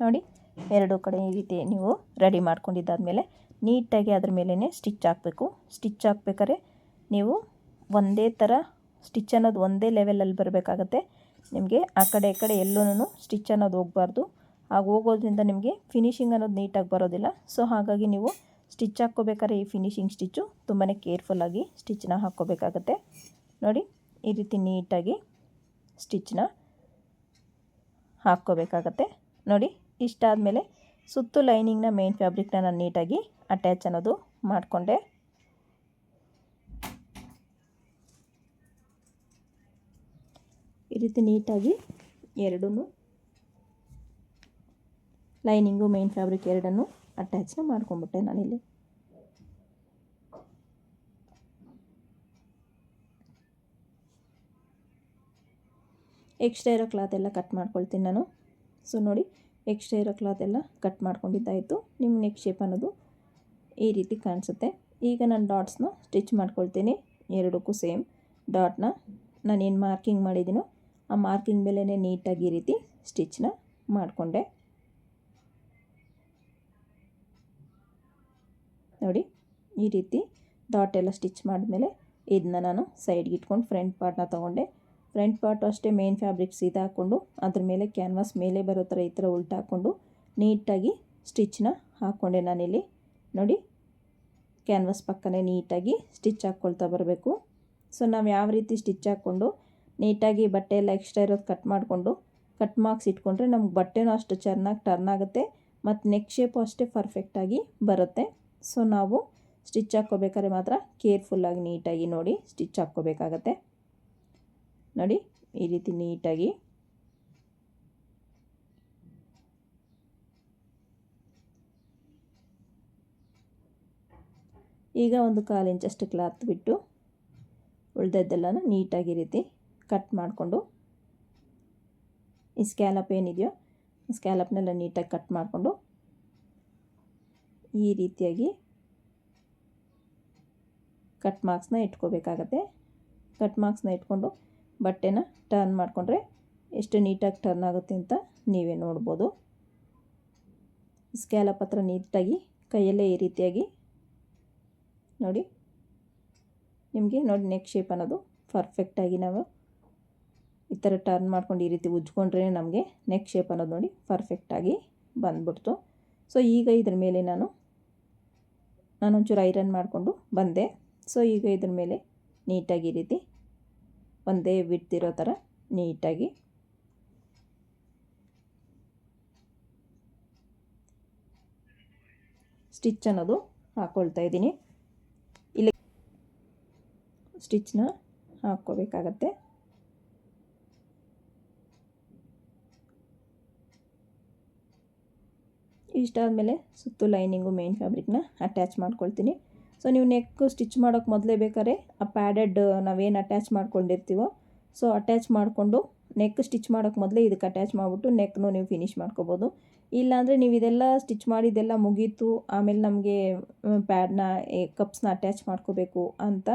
ನೋಡಿ ಎರಡು ಕಡೆ ಈ ರೀತಿ ನೀವು ರೆಡಿ ಮಾಡ್ಕೊಂಡಿದ್ದಾದಮೇಲೆ ನೀಟಾಗಿ ಅದ್ರ ಮೇಲೇ ಸ್ಟಿಚ್ ಹಾಕಬೇಕು. ಸ್ಟಿಚ್ ಹಾಕ್ಬೇಕಾದ್ರೆ ನೀವು ಒಂದೇ ಥರ ಸ್ಟಿಚ್ ಅನ್ನೋದು ಒಂದೇ ಲೆವೆಲಲ್ಲಿ ಬರಬೇಕಾಗತ್ತೆ. ನಿಮಗೆ ಆ ಕಡೆ ಈ ಕಡೆ ಎಲ್ಲೂ ಸ್ಟಿಚ್ ಅನ್ನೋದು ಹೋಗಬಾರ್ದು. ಆಗ ಹೋಗೋದ್ರಿಂದ ನಿಮಗೆ ಫಿನಿಶಿಂಗ್ ಅನ್ನೋದು ನೀಟಾಗಿ ಬರೋದಿಲ್ಲ. ಸೊ ಹಾಗಾಗಿ ನೀವು ಸ್ಟಿಚ್ ಹಾಕ್ಕೋಬೇಕಾದ್ರೆ ಈ ಫಿನಿಶಿಂಗ್ ಸ್ಟಿಚ್ಚು ತುಂಬಾ ಕೇರ್ಫುಲ್ಲಾಗಿ ಸ್ಟಿಚ್ನ ಹಾಕ್ಕೋಬೇಕಾಗತ್ತೆ. ನೋಡಿ ಈ ರೀತಿ ನೀಟಾಗಿ ಸ್ಟಿಚ್ನ ಹಾಕ್ಕೋಬೇಕಾಗತ್ತೆ. ನೋಡಿ ಇಷ್ಟಾದಮೇಲೆ ಸುತ್ತು ಲೈನಿಂಗ್ನ ಮೇನ್ ಫ್ಯಾಬ್ರಿಕ್ನ ನಾನು ನೀಟಾಗಿ ಅಟ್ಯಾಚ್ ಅನ್ನೋದು ಮಾಡಿಕೊಂಡೆ. ಈ ರೀತಿ ನೀಟಾಗಿ ಎರಡೂ ಲೈನಿಂಗು ಮೇನ್ ಫ್ಯಾಬ್ರಿಕ್ ಎರಡನ್ನು ಅಟ್ಯಾಚ್ನ ಮಾಡ್ಕೊಂಬಿಟ್ಟೆ ನಾನಿಲ್ಲಿ. ಎಕ್ಸ್ಟ್ರಾ ಇರೋ ಕ್ಲಾತ್ ಎಲ್ಲ ಕಟ್ ಮಾಡ್ಕೊಳ್ತೀನಿ ನಾನು. ಸೊ ನೋಡಿ ಎಕ್ಸ್ಟ್ರಾ ಇರೋ ಕ್ಲಾತ್ ಎಲ್ಲ ಕಟ್ ಮಾಡ್ಕೊಂಡಿದ್ದಾಯಿತು. ನಿಮ್ಮ ನೆಕ್ ಶೇಪ್ ಅನ್ನೋದು ಈ ರೀತಿ ಕಾಣಿಸುತ್ತೆ. ಈಗ ನಾನು ಡಾಟ್ಸ್ನ ಸ್ಟಿಚ್ ಮಾಡ್ಕೊಳ್ತೀನಿ. ಎರಡಕ್ಕೂ ಸೇಮ್ ಡಾಟ್ನ ನಾನೇನು ಮಾರ್ಕಿಂಗ್ ಮಾಡಿದ್ದೀನೋ ಆ ಮಾರ್ಕಿಂಗ್ ಮೇಲೇ ನೀಟಾಗಿ ಈ ರೀತಿ ಸ್ಟಿಚ್ನ ಮಾಡಿಕೊಂಡೆ. ನೋಡಿ ಈ ರೀತಿ ಡಾಟ್ ಎಲ್ಲ ಸ್ಟಿಚ್ ಮಾಡಿದ್ಮೇಲೆ ಇದನ್ನ ನಾನು ಸೈಡ್ಗೆ ಇಟ್ಕೊಂಡು ಫ್ರಂಟ್ ಪಾರ್ಟ್ನ ತೊಗೊಂಡೆ. ಫ್ರಂಟ್ ಪಾರ್ಟು ಅಷ್ಟೇ ಮೇನ್ ಫ್ಯಾಬ್ರಿಕ್ ಸೀದಾ ಹಾಕ್ಕೊಂಡು ಅದ್ರ ಮೇಲೆ ಕ್ಯಾನ್ವಾಸ್ ಮೇಲೆ ಬರೋ ಥರ ಈ ಥರ ಉಲ್ಟಾ ಹಾಕ್ಕೊಂಡು ನೀಟಾಗಿ ಸ್ಟಿಚ್ನ ಹಾಕ್ಕೊಂಡೆ ನಾನಿಲ್ಲಿ. ನೋಡಿ ಕ್ಯಾನ್ವಾಸ್ ಪಕ್ಕನೇ ನೀಟಾಗಿ ಸ್ಟಿಚ್ ಹಾಕ್ಕೊಳ್ತಾ ಬರಬೇಕು. ಸೊ ನಾವು ಯಾವ ರೀತಿ ಸ್ಟಿಚ್ ಹಾಕ್ಕೊಂಡು ನೀಟಾಗಿ ಬಟ್ಟೆ ಎಲ್ಲ ಎಕ್ಸ್ಟ್ರಾ ಇರೋದು ಕಟ್ ಮಾಡಿಕೊಂಡು ಕಟ್ ಮಾರ್ಕ್ಸ್ ಇಟ್ಕೊಂಡ್ರೆ ನಮ್ಗೆ ಬಟ್ಟೆನೂ ಅಷ್ಟು ಚೆನ್ನಾಗಿ ಟರ್ನ್ ಆಗುತ್ತೆ ಮತ್ತು ನೆಕ್ ಶೇಪು ಅಷ್ಟೇ ಪರ್ಫೆಕ್ಟಾಗಿ ಬರುತ್ತೆ. ಸೊ ನಾವು ಸ್ಟಿಚ್ ಹಾಕ್ಕೋಬೇಕಾದ್ರೆ ಮಾತ್ರ ಕೇರ್ಫುಲ್ಲಾಗಿ ನೀಟಾಗಿ ನೋಡಿ ಸ್ಟಿಚ್ ಹಾಕ್ಕೋಬೇಕಾಗತ್ತೆ. ನೋಡಿ ಈ ರೀತಿ ನೀಟಾಗಿ ಈಗ ಒಂದು 1/4 ಇಂಚಷ್ಟು ಕ್ಲಾತ್ ಬಿಟ್ಟು ಉಳಿದದ್ದೆಲ್ಲನೂ ನೀಟಾಗಿ ಈ ರೀತಿ ಕಟ್ ಮಾಡಿಕೊಂಡು ಈ ಸ್ಕ್ಯಾಲಪ್ ಏನಿದೆಯೋ ಸ್ಕ್ಯಾಲಪ್ನೆಲ್ಲ ನೀಟಾಗಿ ಕಟ್ ಮಾಡಿಕೊಂಡು ಈ ರೀತಿಯಾಗಿ ಕಟ್ ಮಾರ್ಕ್ಸ್ನ ಇಟ್ಕೋಬೇಕಾಗತ್ತೆ. ಕಟ್ ಮಾರ್ಕ್ಸ್ನ ಇಟ್ಕೊಂಡು ಬಟ್ಟೆನ ಟರ್ನ್ ಮಾಡಿಕೊಂಡ್ರೆ ಎಷ್ಟು ನೀಟಾಗಿ ಟರ್ನ್ ಆಗುತ್ತೆ ಅಂತ ನೀವೇ ನೋಡ್ಬೋದು. ಸ್ಕ್ಯಾಲಪ್ ಹತ್ರ ನೀಟಾಗಿ ಕೈಯಲ್ಲೇ ಈ ರೀತಿಯಾಗಿ ನೋಡಿ ನಿಮಗೆ ನೋಡಿ ನೆಕ್ ಶೇಪ್ ಅನ್ನೋದು ಪರ್ಫೆಕ್ಟಾಗಿ ನಾವು ಈ ಥರ ಟರ್ನ್ ಮಾಡ್ಕೊಂಡು ಈ ರೀತಿ ಉಜ್ಕೊಂಡ್ರೆ ನಮಗೆ ನೆಕ್ ಶೇಪ್ ಅನ್ನೋದು ನೋಡಿ ಪರ್ಫೆಕ್ಟಾಗಿ ಬಂದ್ಬಿಡ್ತು. ಸೊ ಈಗ ಇದ್ರ ಮೇಲೆ ನಾನೊಂಚೂರು ಐರನ್ ಮಾಡಿಕೊಂಡು ಬಂದೆ. ಸೊ ಈಗ ಇದ್ರ ಮೇಲೆ ನೀಟಾಗಿ ಈ ರೀತಿ ಒಂದೇ ಬಿಡ್ತಿರೋ ಥರ ನೀಟಾಗಿ ಸ್ಟಿಚ್ ಅನ್ನೋದು ಹಾಕ್ಕೊಳ್ತಾ ಇದ್ದೀನಿ. ಇಲ್ಲಿ ಸ್ಟಿಚ್ನ ಹಾಕ್ಕೋಬೇಕಾಗತ್ತೆ. ಇಷ್ಟಾದಮೇಲೆ ಸುತ್ತು ಲೈನಿಂಗು ಮೇನ್ ಫ್ಯಾಬ್ರಿಕ್ನ ಅಟ್ಯಾಚ್ ಮಾಡ್ಕೊಳ್ತೀನಿ. ಸೊ ನೀವು ನೆಕ್ ಸ್ಟಿಚ್ ಮಾಡೋಕ್ಕೆ ಮೊದಲೇ ಬೇಕಾದ್ರೆ ಆ ಪ್ಯಾಡೆಡ್ ನಾವೇನು ಅಟ್ಯಾಚ್ ಮಾಡ್ಕೊಂಡಿರ್ತೀವೋ ಸೊ ಅಟ್ಯಾಚ್ ಮಾಡಿಕೊಂಡು ನೆಕ್ ಸ್ಟಿಚ್ ಮಾಡೋಕ್ಕೆ ಮೊದಲೇ ಇದಕ್ಕೆ ಅಟ್ಯಾಚ್ ಮಾಡಿಬಿಟ್ಟು ನೆಕ್ನು ನೀವು ಫಿನಿಶ್ ಮಾಡ್ಕೋಬೋದು. ಇಲ್ಲಾಂದರೆ ನೀವು ಇದೆಲ್ಲ ಸ್ಟಿಚ್ ಮಾಡಿದ್ದೆಲ್ಲ ಮುಗೀತು ಆಮೇಲೆ ನಮಗೆ ಪ್ಯಾಡ್ನ ಕಪ್ಸ್ನ ಅಟ್ಯಾಚ್ ಮಾಡ್ಕೋಬೇಕು ಅಂತ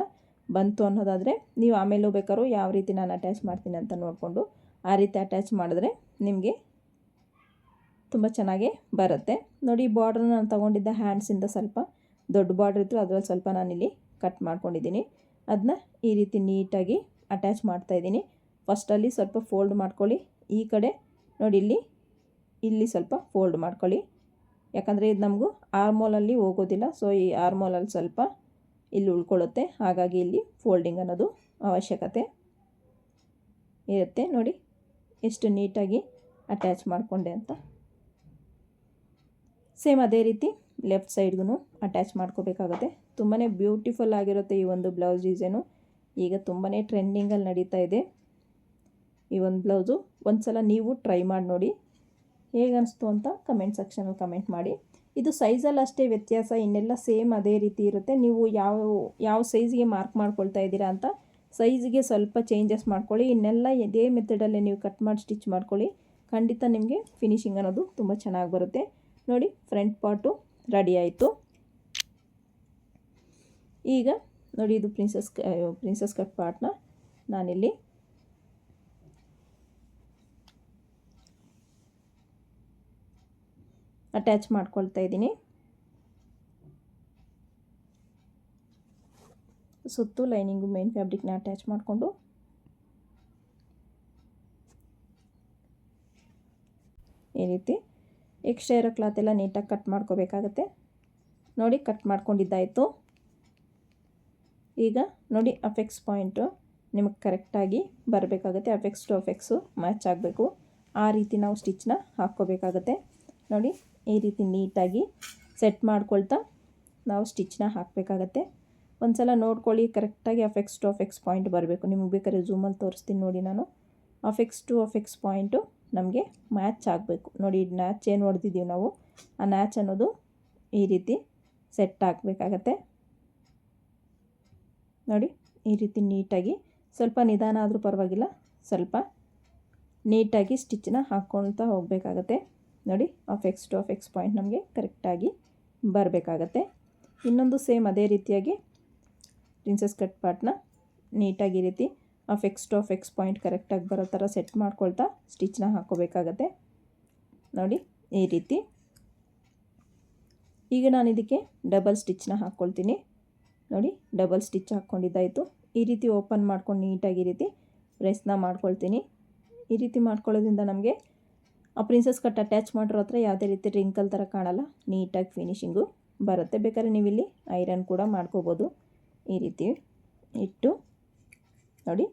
ಬಂತು ಅನ್ನೋದಾದರೆ ನೀವು ಆಮೇಲೂ ಬೇಕಾದ್ರೂ ಯಾವ ರೀತಿ ನಾನು ಅಟ್ಯಾಚ್ ಮಾಡ್ತೀನಿ ಅಂತ ನೋಡಿಕೊಂಡು ಆ ರೀತಿ ಅಟ್ಯಾಚ್ ಮಾಡಿದ್ರೆ ನಿಮಗೆ ತುಂಬ ಚೆನ್ನಾಗೇ ಬರುತ್ತೆ. ನೋಡಿ ಬಾರ್ಡ್ರನ್ನ ನಾನು ತೊಗೊಂಡಿದ್ದ ಹ್ಯಾಂಡ್ಸಿಂದ ಸ್ವಲ್ಪ ದೊಡ್ಡ ಬಾರ್ಡ್ರ್ ಇತ್ತು, ಅದರಲ್ಲಿ ಸ್ವಲ್ಪ ನಾನಿಲ್ಲಿ ಕಟ್ ಮಾಡ್ಕೊಂಡಿದ್ದೀನಿ. ಅದನ್ನ ಈ ರೀತಿ ನೀಟಾಗಿ ಅಟ್ಯಾಚ್ ಮಾಡ್ತಾಯಿದ್ದೀನಿ. ಫಸ್ಟಲ್ಲಿ ಸ್ವಲ್ಪ ಫೋಲ್ಡ್ ಮಾಡ್ಕೊಳ್ಳಿ. ಈ ಕಡೆ ನೋಡಿ ಇಲ್ಲಿ ಸ್ವಲ್ಪ ಫೋಲ್ಡ್ ಮಾಡ್ಕೊಳ್ಳಿ, ಯಾಕಂದರೆ ಇದು ನಮಗೂ ಆರ್ಮೋಲಲ್ಲಿ ಹೋಗೋದಿಲ್ಲ. ಸೊ ಈ ಆರ್ಮೋಲಲ್ಲಿ ಸ್ವಲ್ಪ ಇಲ್ಲಿ ಉಳ್ಕೊಳ್ಳುತ್ತೆ, ಹಾಗಾಗಿ ಇಲ್ಲಿ ಫೋಲ್ಡಿಂಗ್ ಅನ್ನೋದು ಅವಶ್ಯಕತೆ ಇರುತ್ತೆ. ನೋಡಿ ಎಷ್ಟು ನೀಟಾಗಿ ಅಟ್ಯಾಚ್ ಮಾಡಿಕೊಂಡೆ ಅಂತ. ಸೇಮ್ ಅದೇ ರೀತಿ ಲೆಫ್ಟ್ ಸೈಡ್ಗೂ ಅಟ್ಯಾಚ್ ಮಾಡ್ಕೋಬೇಕಾಗುತ್ತೆ. ತುಂಬಾ ಬ್ಯೂಟಿಫುಲ್ ಆಗಿರುತ್ತೆ ಈ ಒಂದು ಬ್ಲೌಸ್ ಡಿಸೈನು. ಈಗ ತುಂಬಾ ಟ್ರೆಂಡಿಂಗಲ್ಲಿ ನಡೀತಾ ಇದೆ ಈ ಒಂದು ಬ್ಲೌಸು. ಒಂದು ಸಲ ನೀವು ಟ್ರೈ ಮಾಡಿ ನೋಡಿ ಹೇಗೆ ಅನಿಸ್ತು ಅಂತ ಕಮೆಂಟ್ ಸೆಕ್ಷನಲ್ಲಿ ಕಮೆಂಟ್ ಮಾಡಿ. ಇದು ಸೈಜಲ್ಲಿ ಅಷ್ಟೇ ವ್ಯತ್ಯಾಸ, ಇನ್ನೆಲ್ಲ ಸೇಮ್ ಅದೇ ರೀತಿ ಇರುತ್ತೆ. ನೀವು ಯಾವ ಸೈಜ್ಗೆ ಮಾರ್ಕ್ ಮಾಡ್ಕೊಳ್ತಾ ಇದ್ದೀರಾ ಅಂತ ಸೈಜಿಗೆ ಸ್ವಲ್ಪ ಚೇಂಜಸ್ ಮಾಡ್ಕೊಳ್ಳಿ. ಇನ್ನೆಲ್ಲ ಇದೇ ಮೆಥಡಲ್ಲೇ ನೀವು ಕಟ್ ಮಾಡಿ ಸ್ಟಿಚ್ ಮಾಡ್ಕೊಳ್ಳಿ. ಖಂಡಿತ ನಿಮಗೆ ಫಿನಿಶಿಂಗ್ ಅನ್ನೋದು ತುಂಬ ಚೆನ್ನಾಗಿ ಬರುತ್ತೆ. ನೋಡಿ, ಫ್ರಂಟ್ ಪಾರ್ಟು ರೆಡಿ ಆಯಿತು. ಈಗ ನೋಡಿ, ಇದು ಪ್ರಿನ್ಸಸ್ ಕಟ್ ಪಾರ್ಟ್ನ ನಾನಿಲ್ಲಿ ಅಟ್ಯಾಚ್ ಮಾಡ್ಕೊಳ್ತಾ ಇದ್ದೀನಿ. ಸುತ್ತು ಲೈನಿಂಗು ಮೇನ್ ಫ್ಯಾಬ್ರಿಕ್ನ ಅಟ್ಯಾಚ್ ಮಾಡಿಕೊಂಡು ಈ ರೀತಿ ಎಕ್ಸ್ಟ್ರಾ ಇರೋ ಕ್ಲಾತ್ ಎಲ್ಲ ನೀಟಾಗಿ ಕಟ್ ಮಾಡ್ಕೋಬೇಕಾಗತ್ತೆ. ನೋಡಿ, ಕಟ್ ಮಾಡ್ಕೊಂಡಿದ್ದಾಯಿತು. ಈಗ ನೋಡಿ, ಅಫೆಕ್ಸ್ ಪಾಯಿಂಟು ನಿಮಗೆ ಕರೆಕ್ಟಾಗಿ ಬರಬೇಕಾಗುತ್ತೆ. ಅಫೆಕ್ಸ್ ಟು ಅಫೆಕ್ಸು ಮ್ಯಾಚ್ ಆಗಬೇಕು. ಆ ರೀತಿ ನಾವು ಸ್ಟಿಚ್ನ ಹಾಕ್ಕೋಬೇಕಾಗತ್ತೆ. ನೋಡಿ, ಈ ರೀತಿ ನೀಟಾಗಿ ಸೆಟ್ ಮಾಡ್ಕೊಳ್ತಾ ನಾವು ಸ್ಟಿಚ್ನ ಹಾಕಬೇಕಾಗತ್ತೆ. ಒಂದು ಸಲ ನೋಡ್ಕೊಳ್ಳಿ, ಕರೆಕ್ಟಾಗಿ ಅಫೆಕ್ಸ್ ಟು ಅಫೆಕ್ಸ್ ಪಾಯಿಂಟ್ ಬರಬೇಕು. ನಿಮಗೆ ಬೇಕಾದ್ರೆ ಝೂಮಲ್ಲಿ ತೋರಿಸ್ತೀನಿ ನೋಡಿ. ನಾನು ಅಫೆಕ್ಸ್ ಟು ಅಫೆಕ್ಸ್ ಪಾಯಿಂಟು ನಮಗೆ ಮ್ಯಾಚ್ ಆಗಬೇಕು. ನೋಡಿ, ನ್ಯಾಚ್ ಏನು ಹೊಡೆದಿದ್ದೀವಿ ನಾವು, ಆ ನ್ಯಾಚ್ ಅನ್ನೋದು ಈ ರೀತಿ ಸೆಟ್ ಆಗಬೇಕಾಗತ್ತೆ. ನೋಡಿ, ಈ ರೀತಿ ನೀಟಾಗಿ, ಸ್ವಲ್ಪ ನಿಧಾನ ಆದರೂ ಪರವಾಗಿಲ್ಲ, ಸ್ವಲ್ಪ ನೀಟಾಗಿ ಸ್ಟಿಚ್ಚನ್ನ ಹಾಕ್ಕೊಳ್ತಾ ಹೋಗಬೇಕಾಗತ್ತೆ. ನೋಡಿ, ಅಫೆಕ್ಸ್ ಟು ಅಫೆಕ್ಸ್ ಪಾಯಿಂಟ್ ನಮಗೆ ಕರೆಕ್ಟಾಗಿ ಬರಬೇಕಾಗತ್ತೆ. ಇನ್ನೊಂದು ಸೇಮ್ ಅದೇ ರೀತಿಯಾಗಿ ಪ್ರಿನ್ಸಸ್ ಕಟ್ ಪಾರ್ಟ್ನ ನೀಟಾಗಿ ಈ ರೀತಿ ಅಫೆಕ್ಸ್ ಟು ಅಫೆಕ್ಸ್ ಪಾಯಿಂಟ್ ಕರೆಕ್ಟಾಗಿ ಬರೋ ಥರ ಸೆಟ್ ಮಾಡ್ಕೊಳ್ತಾ ಸ್ಟಿಚ್ನ ಹಾಕ್ಕೋಬೇಕಾಗತ್ತೆ. ನೋಡಿ, ಈ ರೀತಿ. ಈಗ ನಾನು ಇದಕ್ಕೆ ಡಬಲ್ ಸ್ಟಿಚ್ನ ಹಾಕ್ಕೊಳ್ತೀನಿ. ನೋಡಿ, ಡಬಲ್ ಸ್ಟಿಚ್ ಹಾಕ್ಕೊಂಡಿದ್ದಾಯಿತು. ಈ ರೀತಿ ಓಪನ್ ಮಾಡ್ಕೊಂಡು ನೀಟಾಗಿ ಈ ರೀತಿ ಪ್ರೆಸ್ನ ಮಾಡ್ಕೊಳ್ತೀನಿ. ಈ ರೀತಿ ಮಾಡ್ಕೊಳ್ಳೋದ್ರಿಂದ ನಮಗೆ ಆ ಪ್ರಿನ್ಸಸ್ ಕಟ್ ಅಟ್ಯಾಚ್ ಮಾಡಿರೋ ಹತ್ರ ಯಾವುದೇ ರೀತಿ ರಿಂಕಲ್ ಥರ ಕಾಣಲ್ಲ, ನೀಟಾಗಿ ಫಿನಿಶಿಂಗು ಬರುತ್ತೆ. ಬೇಕಾದ್ರೆ ನೀವಿಲ್ಲಿ ಐರನ್ ಕೂಡ ಮಾಡ್ಕೋಬೋದು. ಈ ರೀತಿ ಇಟ್ಟು ನೋಡಿ,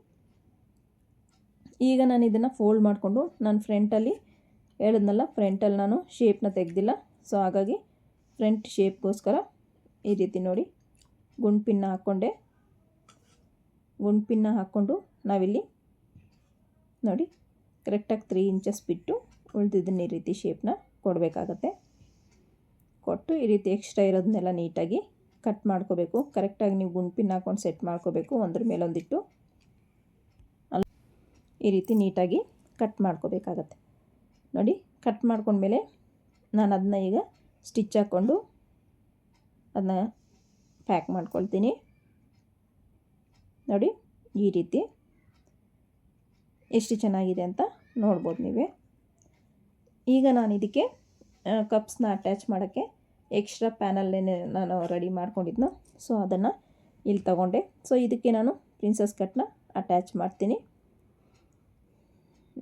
ಈಗ ನಾನು ಇದನ್ನು ಫೋಲ್ಡ್ ಮಾಡಿಕೊಂಡು, ನಾನು ಫ್ರಂಟಲ್ಲಿ ಹೇಳಿದ್ನಲ್ಲ, ಫ್ರಂಟಲ್ಲಿ ನಾನು ಶೇಪ್ನ ತೆಗೆದಿಲ್ಲ. ಸೊ ಹಾಗಾಗಿ ಫ್ರಂಟ್ ಶೇಪ್ಗೋಸ್ಕರ ಈ ರೀತಿ ನೋಡಿ ಗುಂಡ್ಪಿನ್ನ ಹಾಕ್ಕೊಂಡೆ. ಗುಂಡ್ಪಿನ್ನ ಹಾಕ್ಕೊಂಡು ನಾವಿಲ್ಲಿ ನೋಡಿ ಕರೆಕ್ಟಾಗಿ 3 ಇಂಚಸ್ ಬಿಟ್ಟು ಉಳಿದಿದ್ದನ್ನು ಈ ರೀತಿ ಶೇಪ್ನ ಕೊಡಬೇಕಾಗತ್ತೆ. ಕೊಟ್ಟು ಈ ರೀತಿ ಎಕ್ಸ್ಟ್ರಾ ಇರೋದನ್ನೆಲ್ಲ ನೀಟಾಗಿ ಕಟ್ ಮಾಡ್ಕೋಬೇಕು. ಕರೆಕ್ಟಾಗಿ ನೀವು ಗುಂಡ್ಪಿನ್ನ ಹಾಕ್ಕೊಂಡು ಸೆಟ್ ಮಾಡ್ಕೋಬೇಕು. ಒಂದ್ರ ಮೇಲೊಂದಿಟ್ಟು ಈ ರೀತಿ ನೀಟಾಗಿ ಕಟ್ ಮಾಡ್ಕೋಬೇಕಾಗತ್ತೆ. ನೋಡಿ, ಕಟ್ ಮಾಡ್ಕೊಂಡ್ಮೇಲೆ ನಾನು ಅದನ್ನ ಈಗ ಸ್ಟಿಚ್ ಹಾಕ್ಕೊಂಡು ಅದನ್ನ ಪ್ಯಾಕ್ ಮಾಡ್ಕೊಳ್ತೀನಿ. ನೋಡಿ, ಈ ರೀತಿ ಎಷ್ಟು ಚೆನ್ನಾಗಿದೆ ಅಂತ ನೋಡ್ಬೋದು ನೀವೇ. ಈಗ ನಾನು ಇದಕ್ಕೆ ಕಪ್ಸ್ನ ಅಟ್ಯಾಚ್ ಮಾಡೋಕ್ಕೆ ಎಕ್ಸ್ಟ್ರಾ ಪ್ಯಾನಲ್ಲೇನೆ ನಾನು ರೆಡಿ ಮಾಡ್ಕೊಂಡಿದ್ನು. ಸೊ ಅದನ್ನು ಇಲ್ಲಿ ತಗೊಂಡೆ. ಸೊ ಇದಕ್ಕೆ ನಾನು ಪ್ರಿನ್ಸಸ್ ಕಟ್ನ ಅಟ್ಯಾಚ್ ಮಾಡ್ತೀನಿ.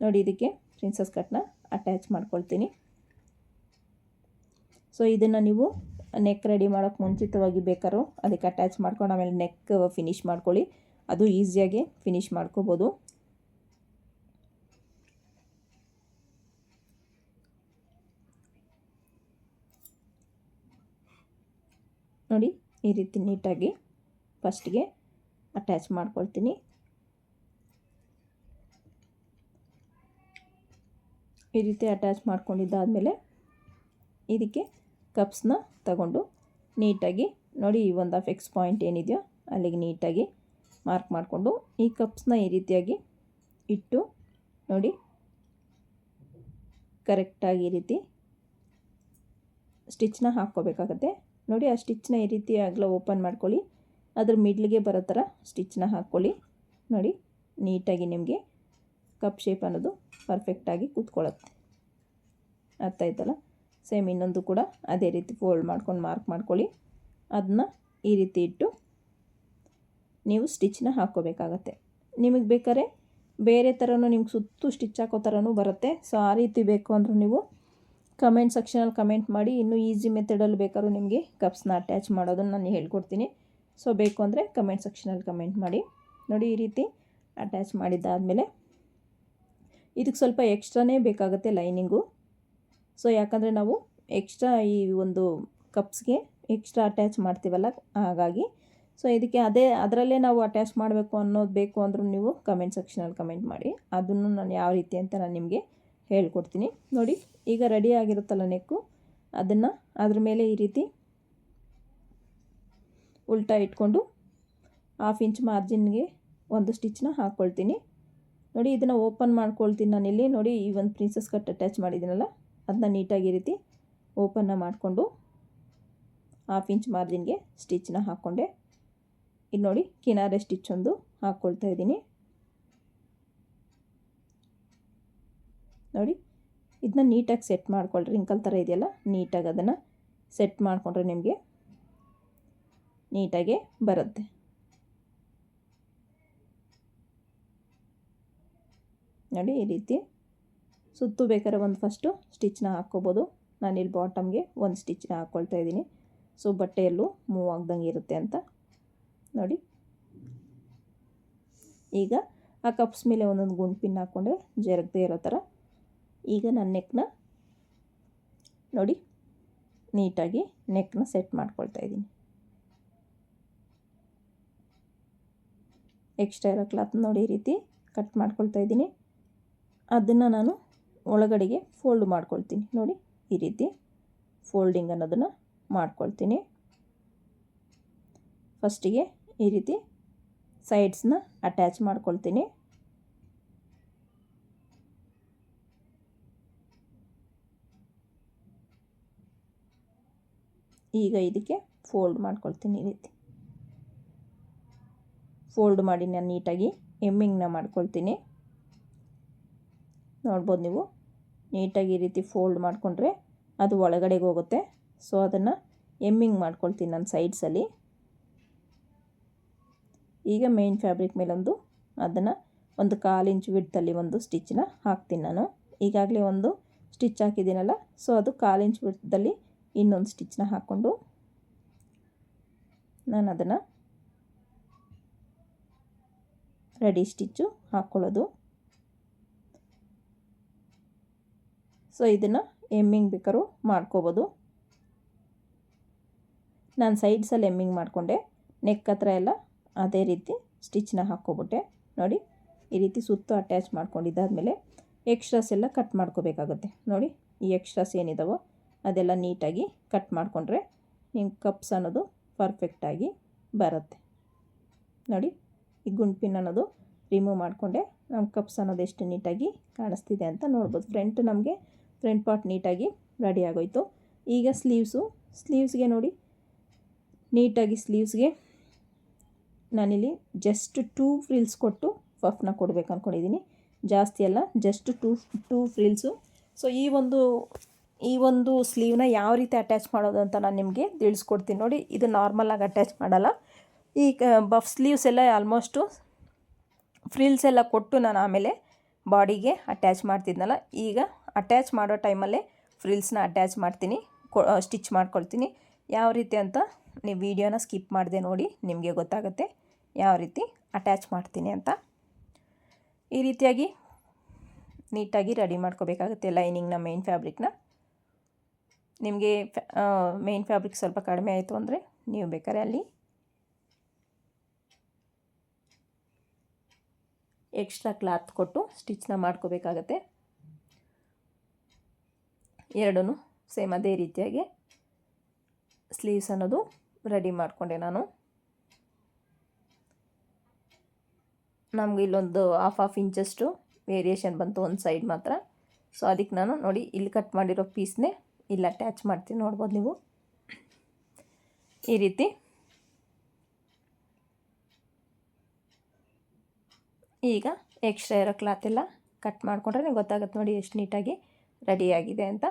ನೋಡಿ, ಇದಕ್ಕೆ ಪ್ರಿನ್ಸಸ್ ಕಟ್ನ ಅಟ್ಯಾಚ್ ಮಾಡ್ಕೊಳ್ತೀನಿ. ಸೊ ಇದನ್ನು ನೀವು ನೆಕ್ ರೆಡಿ ಮಾಡೋಕ್ಕೆ ಮುಂಚಿತವಾಗಿ ಬೇಕಾದ್ರೂ ಅದಕ್ಕೆ ಅಟ್ಯಾಚ್ ಮಾಡ್ಕೊಂಡು ಆಮೇಲೆ ನೆಕ್ ಫಿನಿಶ್ ಮಾಡ್ಕೊಳ್ಳಿ. ಅದು ಈಸಿಯಾಗಿ ಫಿನಿಶ್ ಮಾಡ್ಕೋಬೋದು. ನೋಡಿ, ಈ ರೀತಿ ನೀಟಾಗಿ ಫಸ್ಟಿಗೆ ಅಟ್ಯಾಚ್ ಮಾಡ್ಕೊಳ್ತೀನಿ. ಈ ರೀತಿ ಅಟ್ಯಾಚ್ ಮಾಡ್ಕೊಂಡಿದ್ದಾದಮೇಲೆ ಇದಕ್ಕೆ ಕಪ್ಸ್ನ ತಗೊಂಡು ನೀಟಾಗಿ ನೋಡಿ, ಈ ಒಂದು ಅಫೆಕ್ಸ್ ಪಾಯಿಂಟ್ ಏನಿದೆಯೋ ಅಲ್ಲಿಗೆ ನೀಟಾಗಿ ಮಾರ್ಕ್ ಮಾಡಿಕೊಂಡು ಈ ಕಪ್ಸ್ನ ಈ ರೀತಿಯಾಗಿ ಇಟ್ಟು ನೋಡಿ ಕರೆಕ್ಟಾಗಿ ಈ ರೀತಿ ಸ್ಟಿಚ್ನ ಹಾಕ್ಕೋಬೇಕಾಗತ್ತೆ. ನೋಡಿ, ಆ ಸ್ಟಿಚ್ನ ಈ ರೀತಿ ಆಗಲ ಓಪನ್ ಮಾಡ್ಕೊಳ್ಳಿ. ಅದ್ರ ಮಿಡ್ಲಿಗೆ ಬರೋ ಥರ ಸ್ಟಿಚ್ನ ಹಾಕ್ಕೊಳ್ಳಿ. ನೋಡಿ, ನೀಟಾಗಿ ನಿಮಗೆ ಕಪ್ ಶೇಪ್ ಅನ್ನೋದು ಪರ್ಫೆಕ್ಟಾಗಿ ಕೂತ್ಕೊಳ್ಳುತ್ತೆ. ಅರ್ಥ ಆಯ್ತಲ್ಲ? ಸೇಮ್ ಇನ್ನೊಂದು ಕೂಡ ಅದೇ ರೀತಿ ಫೋಲ್ಡ್ ಮಾಡ್ಕೊಂಡು ಮಾರ್ಕ್ ಮಾಡ್ಕೊಳ್ಳಿ. ಅದನ್ನ ಈ ರೀತಿ ಇಟ್ಟು ನೀವು ಸ್ಟಿಚ್ನ ಹಾಕ್ಕೋಬೇಕಾಗತ್ತೆ. ನಿಮಗೆ ಬೇಕಾದ್ರೆ ಬೇರೆ ಥರನೂ ನಿಮ್ಗೆ ಸುತ್ತು ಸ್ಟಿಚ್ ಹಾಕೋ ಥರನೂ ಬರುತ್ತೆ. ಸೊ ಆ ರೀತಿ ಬೇಕು ಅಂದರೂ ನೀವು ಕಮೆಂಟ್ ಸೆಕ್ಷನಲ್ಲಿ ಕಮೆಂಟ್ ಮಾಡಿ. ಇನ್ನೂ ಈಸಿ ಮೆಥಡಲ್ಲಿ ಬೇಕಾದ್ರೂ ನಿಮಗೆ ಕಪ್ಸ್ನ ಅಟ್ಯಾಚ್ ಮಾಡೋದನ್ನು ನಾನು ಹೇಳ್ಕೊಡ್ತೀನಿ. ಸೊ ಬೇಕು ಅಂದರೆ ಕಮೆಂಟ್ ಸೆಕ್ಷನಲ್ಲಿ ಕಮೆಂಟ್ ಮಾಡಿ. ನೋಡಿ, ಈ ರೀತಿ ಅಟ್ಯಾಚ್ ಮಾಡಿದ್ದಾದಮೇಲೆ ಇದಕ್ಕೆ ಸ್ವಲ್ಪ ಎಕ್ಸ್ಟ್ರಾನೇ ಬೇಕಾಗುತ್ತೆ ಲೈನಿಂಗು. ಸೊ ಯಾಕಂದರೆ ನಾವು ಎಕ್ಸ್ಟ್ರಾ ಈ ಒಂದು ಕಪ್ಸ್ಗೆ ಎಕ್ಸ್ಟ್ರಾ ಅಟ್ಯಾಚ್ ಮಾಡ್ತೀವಲ್ಲ, ಹಾಗಾಗಿ ಸೊ ಇದಕ್ಕೆ ಅದರಲ್ಲೇ ನಾವು ಅಟ್ಯಾಚ್ ಮಾಡಬೇಕು ಅನ್ನೋದು ಬೇಕು ಅಂದರೂ ನೀವು ಕಮೆಂಟ್ ಸೆಕ್ಷನಲ್ಲಿ ಕಮೆಂಟ್ ಮಾಡಿ. ಅದನ್ನು ನಾನು ಯಾವ ರೀತಿ ಅಂತ ನಾನು ನಿಮಗೆ ಹೇಳ್ಕೊಡ್ತೀನಿ. ನೋಡಿ, ಈಗ ರೆಡಿ ಆಗಿರುತ್ತಲ್ಲ ನೆಕ್ಕು, ಅದನ್ನು ಅದ್ರ ಮೇಲೆ ಈ ರೀತಿ ಉಲ್ಟಾ ಇಟ್ಕೊಂಡು 1/2 ಇಂಚ್ ಮಾರ್ಜಿನ್ಗೆ ಒಂದು ಸ್ಟಿಚ್ನ ಹಾಕ್ಕೊಳ್ತೀನಿ. ನೋಡಿ ಇದನ್ನು ಓಪನ್ ಮಾಡ್ಕೊಳ್ತೀನಿ ನಾನಿಲ್ಲಿ. ನೋಡಿ ಈ ಒಂದು ಪ್ರಿನ್ಸಸ್ ಕಟ್ ಅಟ್ಯಾಚ್ ಮಾಡಿದ್ದೀನಲ್ಲ ಅದನ್ನ ನೀಟಾಗಿ ಈ ರೀತಿ ಓಪನ್ನ ಮಾಡಿಕೊಂಡು 1/2 ಇಂಚ್ ಮಾರ್ಜಿನ್ಗೆ ಸ್ಟಿಚ್ನ ಹಾಕ್ಕೊಂಡೆ. ಇದು ನೋಡಿ ಕಿನಾರೆ ಸ್ಟಿಚ್ ಒಂದು ಹಾಕ್ಕೊಳ್ತಾ ಇದ್ದೀನಿ. ನೋಡಿ ಇದನ್ನ ನೀಟಾಗಿ ಸೆಟ್ ಮಾಡ್ಕೊಳ್ರಿ. ರಿಂಕಲ್ ಥರ ಇದೆಯಲ್ಲ, ನೀಟಾಗಿ ಅದನ್ನು ಸೆಟ್ ಮಾಡಿಕೊಂಡ್ರೆ ನಿಮಗೆ ನೀಟಾಗೆ ಬರುತ್ತೆ. ನೋಡಿ ಈ ರೀತಿ ಸುತ್ತು ಬೇಕಾದ್ರೆ ಒಂದು ಫಸ್ಟು ಸ್ಟಿಚ್ನ ಹಾಕ್ಕೋಬೋದು. ನಾನಿಲ್ಲಿ ಬಾಟಮ್ಗೆ ಒಂದು ಸ್ಟಿಚ್ನ ಹಾಕ್ಕೊಳ್ತಾ ಇದ್ದೀನಿ. ಸೊ ಬಟ್ಟೆಯಲ್ಲೂ ಮೂವ್ ಆಗ್ದಂಗೆ ಇರುತ್ತೆ ಅಂತ. ನೋಡಿ ಈಗ ಆ ಕಪ್ಸ್ ಮೇಲೆ ಒಂದೊಂದು ಗುಂಡು ಪಿನ್ ಹಾಕ್ಕೊಂಡೆ ಜರಗದೆ ಇರೋ ಥರ. ಈಗ ನಾನು ನೆಕ್ನ ನೋಡಿ ನೀಟಾಗಿ ನೆಕ್ನ ಸೆಟ್ ಮಾಡ್ಕೊಳ್ತಾ ಇದ್ದೀನಿ. ಎಕ್ಸ್ಟ್ರಾ ಇರೋ ಕ್ಲಾತ್ ನೋಡಿ ಈ ರೀತಿ ಕಟ್ ಮಾಡ್ಕೊಳ್ತಾ ಇದ್ದೀನಿ. ಅದನ್ನು ನಾನು ಒಳಗಡೆಗೆ ಫೋಲ್ಡ್ ಮಾಡ್ಕೊಳ್ತೀನಿ. ನೋಡಿ ಈ ರೀತಿ ಫೋಲ್ಡಿಂಗ್ ಅನ್ನೋದನ್ನು ಮಾಡ್ಕೊಳ್ತೀನಿ. ಫಸ್ಟಿಗೆ ಈ ರೀತಿ ಸೈಡ್ಸ್ನ ಅಟ್ಯಾಚ್ ಮಾಡ್ಕೊಳ್ತೀನಿ. ಈಗ ಇದಕ್ಕೆ ಫೋಲ್ಡ್ ಮಾಡ್ಕೊಳ್ತೀನಿ. ಈ ರೀತಿ ಫೋಲ್ಡ್ ಮಾಡಿ ನಾನು ನೀಟಾಗಿ ಎಮ್ಮಿಂಗ್ನ ಮಾಡ್ಕೊಳ್ತೀನಿ. ನೋಡ್ಬೋದು ನೀವು ನೀಟಾಗಿ ಈ ರೀತಿ ಫೋಲ್ಡ್ ಮಾಡಿಕೊಂಡ್ರೆ ಅದು ಒಳಗಡೆಗೆ ಹೋಗುತ್ತೆ. ಸೊ ಅದನ್ನು ಎಮ್ಮಿಂಗ್ ಮಾಡ್ಕೊಳ್ತೀನಿ ನಾನು ಸೈಡ್ಸಲ್ಲಿ. ಈಗ ಮೇನ್ ಫ್ಯಾಬ್ರಿಕ್ ಮೇಲೊಂದು ಅದನ್ನು ಒಂದು 1/4 ಇಂಚ್ ವಿಡ್ತಲ್ಲಿ ಒಂದು ಸ್ಟಿಚ್ನ ಹಾಕ್ತೀನಿ ನಾನು. ಈಗಾಗಲೇ ಒಂದು ಸ್ಟಿಚ್ ಹಾಕಿದ್ದೀನಲ್ಲ, ಸೊ ಅದು 1/4 ಇಂಚ್ ವಿಡ್ತಲ್ಲಿ ಇನ್ನೊಂದು ಸ್ಟಿಚ್ನ ಹಾಕ್ಕೊಂಡು ನಾನು ಅದನ್ನು ರೆಡಿ ಸ್ಟಿಚ್ಚು ಹಾಕ್ಕೊಳ್ಳೋದು. ಸೊ ಇದನ್ನು ಎಮ್ಮಿಂಗ್ ಬೇಕಾದ್ರೂ ಮಾಡ್ಕೋಬೋದು. ನಾನು ಸೈಡ್ಸಲ್ಲಿ ಎಮ್ಮಿಂಗ್ ಮಾಡಿಕೊಂಡೆ. ನೆಕ್ ಹತ್ರ ಎಲ್ಲ ಅದೇ ರೀತಿ ಸ್ಟಿಚ್ನ ಹಾಕ್ಕೊಬಿಟ್ಟೆ. ನೋಡಿ ಈ ರೀತಿ ಸುತ್ತು ಅಟ್ಯಾಚ್ ಮಾಡ್ಕೊಂಡಿದ್ದಾದಮೇಲೆ ಎಕ್ಸ್ಟ್ರಾಸ್ ಎಲ್ಲ ಕಟ್ ಮಾಡ್ಕೋಬೇಕಾಗುತ್ತೆ. ನೋಡಿ ಈ ಎಕ್ಸ್ಟ್ರಾಸ್ ಏನಿದಾವೋ ಅದೆಲ್ಲ ನೀಟಾಗಿ ಕಟ್ ಮಾಡಿಕೊಂಡ್ರೆ ನಿಮ್ಮ ಕಪ್ಸ್ ಅನ್ನೋದು ಪರ್ಫೆಕ್ಟಾಗಿ ಬರುತ್ತೆ. ನೋಡಿ ಈ ಗುಂಡು ಪಿನ್ ಅನ್ನೋದು ರಿಮೂವ್ ಮಾಡಿಕೊಂಡೆ. ನಮ್ಮ ಕಪ್ಸ್ ಅನ್ನೋದು ಎಷ್ಟು ನೀಟಾಗಿ ಕಾಣಿಸ್ತಿದೆ ಅಂತ ನೋಡ್ಬೋದು. ಫ್ರಂಟ್ ಪಾರ್ಟ್ ನೀಟಾಗಿ ರೆಡಿ ಆಗೋಯ್ತು. ಈಗ ಸ್ಲೀವ್ಸ್ಗೆ ನೋಡಿ ನೀಟಾಗಿ ಸ್ಲೀವ್ಸ್ಗೆ ನಾನಿಲ್ಲಿ ಜಸ್ಟ್ 2 ಫ್ರಿಲ್ಸ್ ಕೊಟ್ಟು ಪಫ್ನ ಕೊಡಬೇಕು ಅಂದ್ಕೊಂಡಿದ್ದೀನಿ. ಜಾಸ್ತಿ ಅಲ್ಲ, ಜಸ್ಟ್ ಟೂ ಫ್ರಿಲ್ಸು. ಸೊ ಈ ಒಂದು ಸ್ಲೀವ್ನ ಯಾವ ರೀತಿ ಅಟ್ಯಾಚ್ ಮಾಡೋದು ಅಂತ ನಾನು ನಿಮಗೆ ತಿಳಿಸ್ಕೊಡ್ತೀನಿ. ನೋಡಿ ಇದು ನಾರ್ಮಲಾಗಿ ಅಟ್ಯಾಚ್ ಮಾಡಲ್ಲ. ಈ ಬಫ್ ಸ್ಲೀವ್ಸ್ ಎಲ್ಲ ಆಲ್ಮೋಸ್ಟು ಫ್ರಿಲ್ಸ್ ಎಲ್ಲ ಕೊಟ್ಟು ನಾನು ಆಮೇಲೆ ಬಾಡಿಗೆ ಅಟ್ಯಾಚ್ ಮಾಡ್ತಿದ್ನಲ್ಲ, ಈಗ ಅಟ್ಯಾಚ್ ಮಾಡೋ ಟೈಮಲ್ಲೇ ಫ್ರಿಲ್ಸ್ನ ಅಟ್ಯಾಚ್ ಮಾಡ್ತೀನಿ, ಸ್ಟಿಚ್ ಮಾಡ್ಕೊಳ್ತೀನಿ. ಯಾವ ರೀತಿ ಅಂತ ನೀವು ವಿಡಿಯೋನ ಸ್ಕಿಪ್ ಮಾಡಿದೆ ನೋಡಿ, ನಿಮಗೆ ಗೊತ್ತಾಗುತ್ತೆ ಯಾವ ರೀತಿ ಅಟ್ಯಾಚ್ ಮಾಡ್ತೀನಿ ಅಂತ. ಈ ರೀತಿಯಾಗಿ ನೀಟಾಗಿ ರೆಡಿ ಮಾಡ್ಕೋಬೇಕಾಗುತ್ತೆ ಲೈನಿಂಗ್ನ, ಮೇನ್ ಫ್ಯಾಬ್ರಿಕ್ನ. ನಿಮಗೆ ಮೇನ್ ಫ್ಯಾಬ್ರಿಕ್ ಸ್ವಲ್ಪ ಕಡಿಮೆ ಆಯಿತು ಅಂದರೆ ನೀವು ಬೇಕಾದ್ರೆ ಅಲ್ಲಿ ಎಕ್ಸ್ಟ್ರಾ ಕ್ಲಾತ್ ಕೊಟ್ಟು ಸ್ಟಿಚ್ನ ಮಾಡ್ಕೋಬೇಕಾಗತ್ತೆ. ಎರಡೂ ಸೇಮ್ ಅದೇ ರೀತಿಯಾಗಿ ಸ್ಲೀವ್ಸ್ ಅನ್ನೋದು ರೆಡಿ ಮಾಡಿಕೊಂಡೆ ನಾನು. ನಮಗೆ ಇಲ್ಲೊಂದು ಹಾಫ್ ಇಂಚಷ್ಟು ವೇರಿಯೇಷನ್ ಬಂತು ಒಂದು ಸೈಡ್ ಮಾತ್ರ. ಸೊ ಅದಕ್ಕೆ ನಾನು ನೋಡಿ ಇಲ್ಲಿ ಕಟ್ ಮಾಡಿರೋ ಪೀಸ್ನೇ ಇಲ್ಲಿ ಅಟ್ಯಾಚ್ ಮಾಡ್ತೀನಿ. ನೋಡ್ಬೋದು ನೀವು ಈ ರೀತಿ. ಈಗ ಎಕ್ಸ್ಟ್ರಾ ಇರೋ ಕ್ಲಾತ್ ಎಲ್ಲ ಕಟ್ ಮಾಡಿಕೊಂಡ್ರೆ ಗೊತ್ತಾಗುತ್ತೆ ನೋಡಿ ಎಷ್ಟು ನೀಟಾಗಿ ರೆಡಿಯಾಗಿದೆ ಅಂತ.